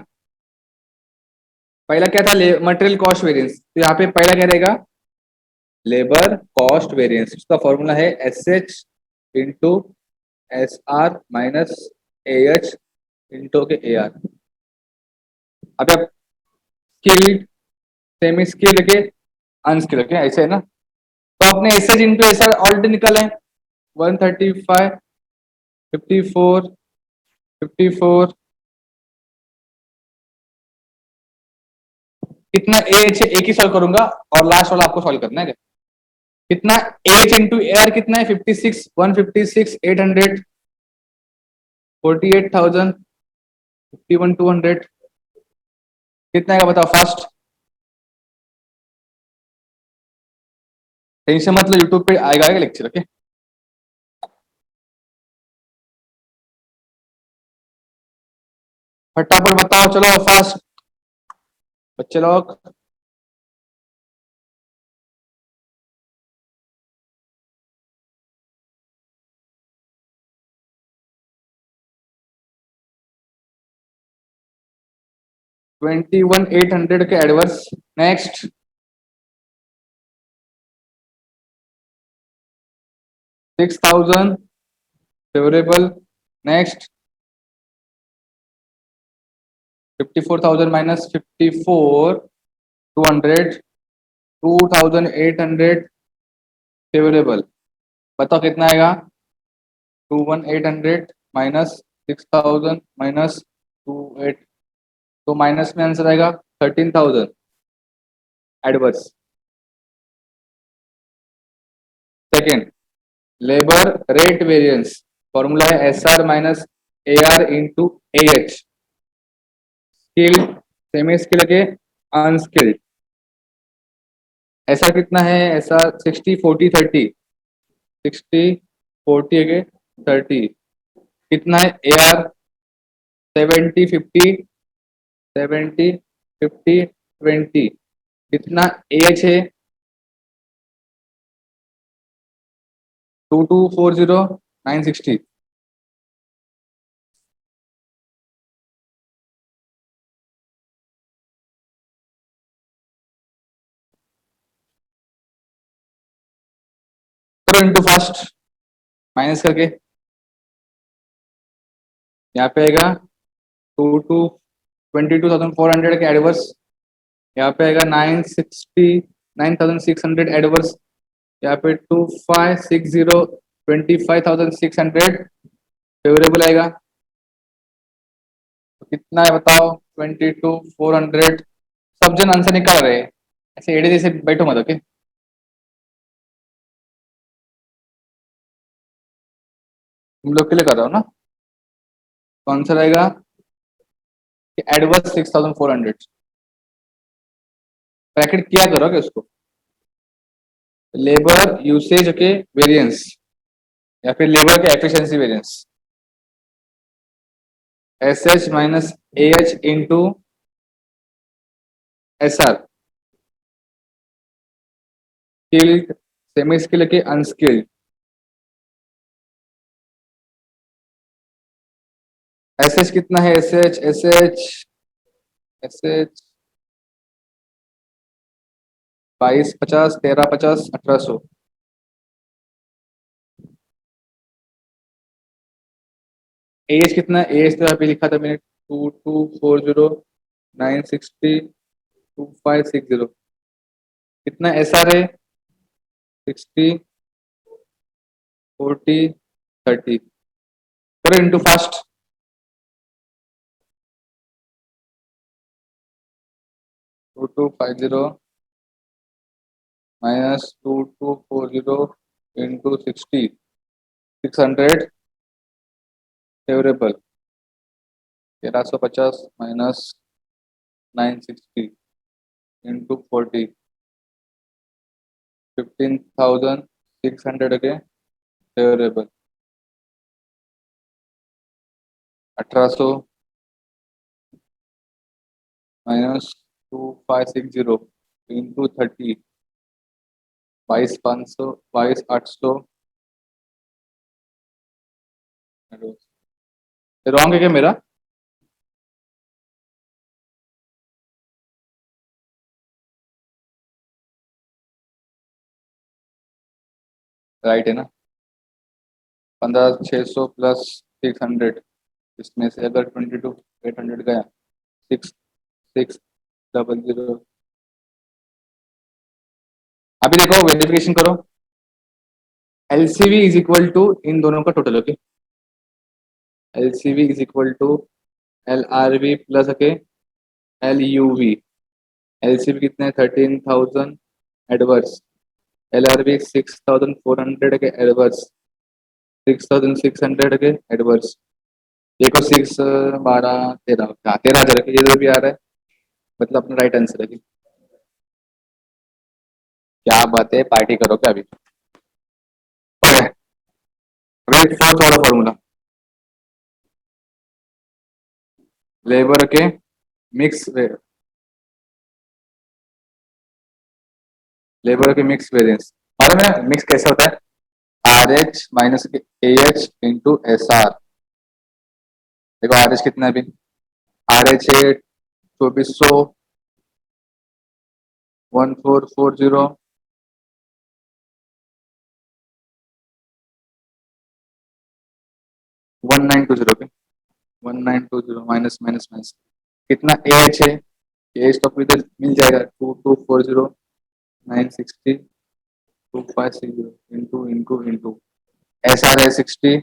[SPEAKER 1] पहला क्या था, मटेरियल कॉस्ट वेरिएंस, तो यहाँ पे पहला क्या रहेगा, लेबर कॉस्ट वेरिएंस, उसका फॉर्मूला है S H into S R minus A H into के ए आर। अभी आप स्किल्ड, सेमी स्किल्ड के अनस्किल्ड के ऐसे है ना, तो आपने S H into S are already निकाला है, 135, 54, 54, कितना एच एक ही सॉल्व करूंगा और लास्ट वाला आपको सॉल्व करना है। कितना एच इंटू एयर कितना है, 56, 156, 800, 48,000, 51, 200, कितना है बताओ फास्ट। टेंशन मतलब यूट्यूब पे आएगा लेक्चर, ओके। फटाफट बताओ चलो फास्ट बच्चे लोग। 21,800 के adverse, next 6,000 favourable, next 54,000 minus 54, 200, 2,800 favourable, बताओ कितना आएगा। 21,800 माइनस 6,000 माइनस 28, तो माइनस में आंसर आएगा 13,000 adverse. Second, labour rate variance, formula है S R minus A R into A H, skilled, semi skilled के अनस्किल्ड। एस आर कितना है, एस आर 60, 40, 30, 60, 40 के 30, कितना है ए आर 70, 50, 70, 50, 20, कितना ए एच है 2240, 960। करो इंटू फास्ट, माइनस करके, यहाँ पे आएगा 22,400 के एडवर्स, यहाँ पे आएगा 9,600 एडवर्स, यहाँ पे 2,560, 25,600 फेवरेबल आएगा। तो कितना है बताओ, 22,400। सब जन आंसर निकाल रहे हैं, ऐसे एडे जैसे बैठो मत, ओके। तुम लोग के लिए कर रहा हो ना, तो आंसर आएगा कि एडवर्स 6,400। ब्रैकेट किया करोगे उसको, लेबर यूसेज के वेरिएंस या फिर लेबर के efficiency variance, S H minus A H into S R, skilled, semi skilled के अनस्किल्ड, एस एच कितना है, S H S H S H 2250, 1350, 1800। AH कितना है, एज तो अभी लिखा था मैंने 2240, 960, 2560, कितना एस आर है 60, 40, 30, करो into fast. 2250 minus 2240 into 60, 600 favorable. 1350 minus 960 into 40, 15,600 के favorable. 1800 minus 2560 into 30, 22,500, 22,800. रॉन्ग है क्या मेरा? राइट है ना? 15,600 प्लस 600, इसमें से अगर 22,800 गया, 6,600। अभी देखो वेरिफिकेशन करो। एलसीवी इज इक्वल टू इन दोनों का total, okay. LCV is equal to LRV plus के एलयूवी। एलसीवी कितने हैं? 13,000 एडवर्स। एलआरवी 6,400 के एडवर्स, 6,600 के एडवर्स। देखो 6 12 13, हाँ 13,000 के ये भी आ रहा है, मतलब अपना राइट आंसर है। क्या बात है, पार्टी करो क्या अभी? वेट फोर्थ वाला फॉर्मूला, लेबर के मिक्स लेबर के मिक्स वेरिएंस। मालूम है मिक्स कैसे होता है? R H minus A H into S are. देखो आर एच कितना है अभी? आर एच है 2400, 1440, 1920 पे, 1920 माइनस माइनस माइनस कितना ए एच है? ए एच तो आपको इधर मिल जाएगा 2240, 960, 2560 into into into S are है 60,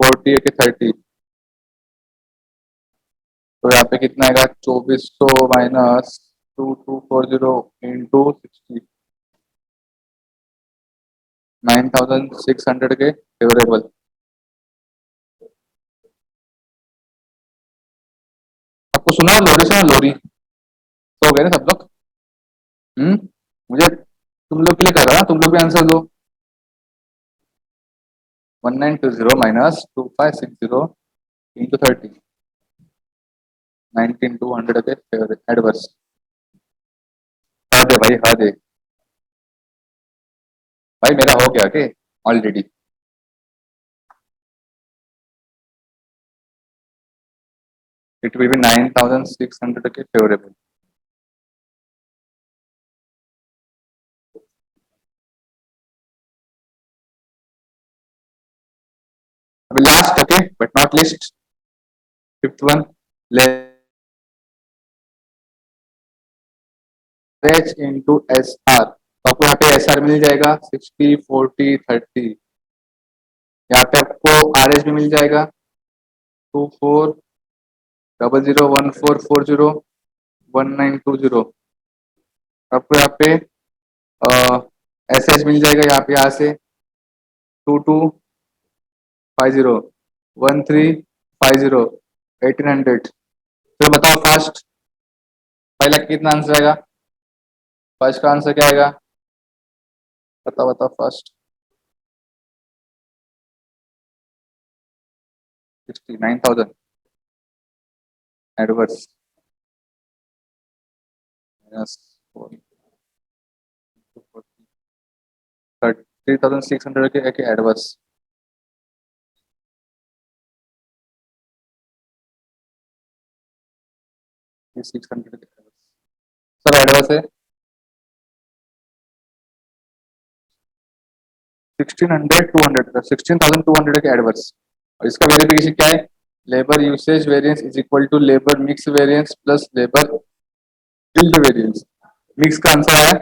[SPEAKER 1] 40 के 30, तो यहाँ पे कितना आएगा? 2400 माइनस 2240 इंटू 60, 9,600 के फेवरेबल। आपको सुना लोरी? सुना लोरी? तो हो गए ना सब लोग? मुझे तुम लोग के लिए कर रहा ना, तुम लोग भी आंसर दो। 1920 माइनस 2560 इंटू 30, 19,200 के फेवरेट एडवर्स। हद है भाई, हद है भाई, मेरा हो गया के ऑलरेडी। इट विल बी 9,600 के फेवरेबल। अभी last, okay but not list, fifth one, H into S are. तो आपको यहाँ पे एस आर मिल जाएगा 60, 40, 30। यहाँ पे आपको आर एच भी मिल जाएगा 2400, 1440, 1920। आपको यहाँ पे एस एच मिल जाएगा यहाँ पे, यहाँ से 2250, 1350, 1800। तो बताओ फास्ट, पहला कितना आंसर आएगा? फर्स्ट का आंसर क्या आएगा? बताओ बताओ फास्ट। 69,000 एडवर्स माइनस 3,600 के एडवर्स। ये 600 के एडवर्स सर, एडवर्स है 1600, 200 का, 16,200 के एडवर्स। और इसका वेरिफिकेशन क्या है? Labour usage variance is equal to labour mix variance plus labour yield variance. Mix का आंसर आया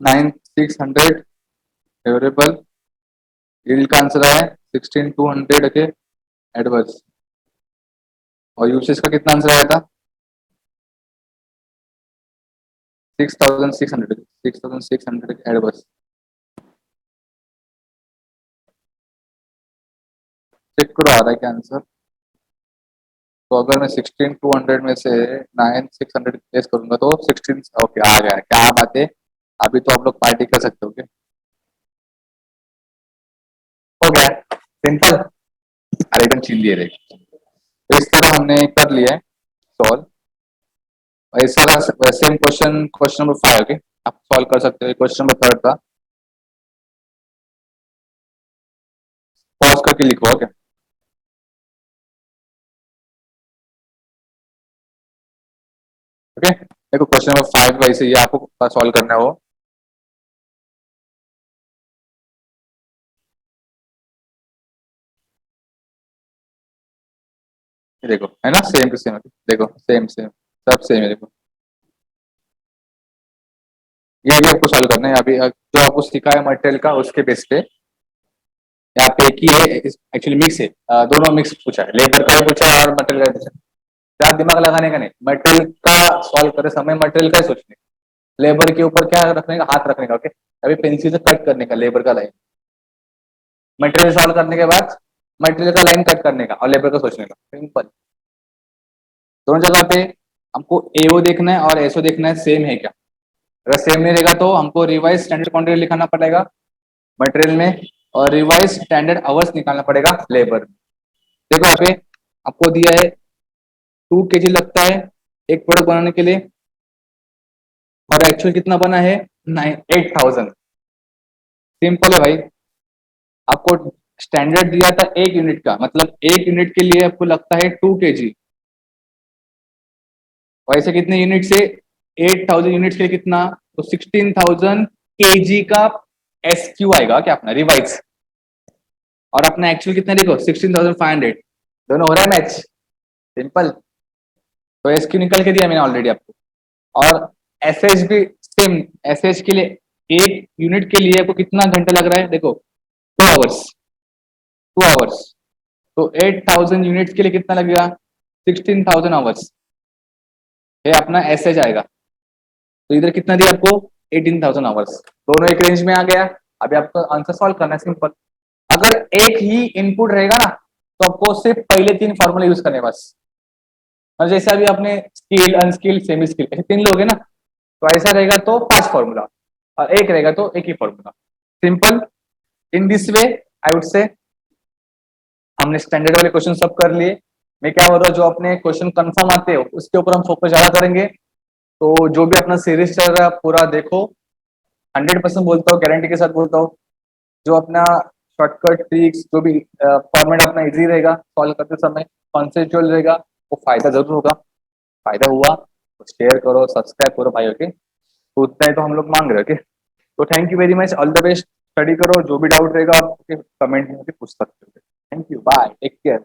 [SPEAKER 1] 9,600 फेवरेबल, यील्ड का आंसर आया 16,200 के एडवर्स, और यूसेज का कितना आंसर आया था? 6,600 ऐड बस चेक करो आ रहा है क्या आंसर। तो अगर मैं 16,200 में से 9,600 प्लेस करूंगा तो 16 ओके आ गया। क्या बात है, अभी तो आप लोग पार्टी कर सकते हो क्या? हो गया सिंपल। अरे एकदम चिल दिए रहे। तो इस तरह हमने कर लिया है सॉल्व। इस तरह same question question number 5 okay आप सॉल्व कर सकते हो। क्वेश्चन नंबर 3 का पॉज करके लिखो ओके। ओके देखो क्वेश्चन नंबर 5 वैसे ये आपको सॉल्व करना है वो। ये देखो है ना सेम टू सेम। देखो सेम सेम सब सेम है देखो। ये भी आपको सॉल्व करना है अभी जो आपको सिखा है मटेरियल का उसके बेस पे। यहाँ पे एक ही है एक्चुअली मिक्स है। दोनों मिक्स पूछा है, लेबर का भी पूछा है और मटेरियल का भी पूछा है। ज्यादा दिमाग लगाने का नहीं, मटेरियल का सॉल्व करे समय मटेरियल का ही सोचने का। लेबर के ऊपर क्या रखने का, हाथ रखने का ओके। अभी पेंसिल से कट करने का लेबर का लाइन, मटेरियल सॉल्व करने के बाद मटेरियल का लाइन कट करने का और लेबर का सोचने का। सिंपल। दोनों जगह पे हमको एओ देखना है और एसओ देखना है सेम है क्या। अगर सेम नहीं रहेगा तो हमको रिवाइज स्टैंडर्ड क्वांटिटी लिखाना पड़ेगा मटेरियल में और रिवाइज स्टैंडर्ड आवर्स निकालना पड़ेगा लेबर में। देखो यहाँ पे आपको दिया है 2 kg लगता है एक प्रोडक्ट बनाने के लिए और एक्चुअल कितना बना है 8,000। सिंपल है भाई। आपको स्टैंडर्ड दिया था 1 यूनिट का, मतलब 1 यूनिट के लिए आपको लगता है 2 kg। वैसे कितने यूनिट से 8,000 यूनिट्स के लिए कितना, तो 16,000 kg का SQ आएगा क्या अपना रिवाइज। और अपना एक्चुअल कितना देखो 16,500। दोनों हो रहा है मैच। सिंपल। तो SQ निकल के दिया मैंने ऑलरेडी आपको। और एसएच भी सेम। एसएच के लिए 1 यूनिट के लिए आपको कितना घंटा लग रहा है देखो 2 आवर्स। 2 आवर्स तो 8,000 यूनिट्स के लिए कितना लगेगा 16,000 आवर्स। ये अपना एसएच आएगा। तो इधर कितना दिया आपको 18,000 आवर्स। दोनों एक रेंज में आ गया। अभी आपको आंसर सॉल्व करना है सिंपल। अगर एक ही इनपुट रहेगा ना तो आपको सिर्फ पहले 3 फॉर्मूला यूज करने हैं बस। और जैसे अभी आपने स्किल अनस्किल सेमी स्किल ऐसे 3 लोग है ना, तो ऐसा रहेगा तो 5 फॉर्मूला और एक रहेगा तो एक ही formula. Simple. In this way I would say हमने स्टैंडर्ड वाले क्वेश्चन सब कर लिए। मैं क्या बोल रहा हूँ जो अपने क्वेश्चन कंफर्म आते हो उसके ऊपर हम फोकस ज्यादा करेंगे। तो जो भी अपना सीरीज चल रहा है पूरा देखो। 100% बोलता हूँ, गारंटी के साथ बोलता हूँ। जो अपना शॉर्टकट ट्रिक्स जो भी फॉर्मेट अपना इजी रहेगा सॉल्व करते समय, कॉन्सेप्चुअल रहेगा, वो फायदा जरूर होगा। फायदा हुआ तो शेयर करो सब्सक्राइब करो भाई ओके। तो उतना ही तो हम लोग मांग रहे ओके। तो thank you very much, all the best. Study करो, जो भी डाउट रहेगा आप कमेंट में पूछ सकते हो। Thank you, bye, take care.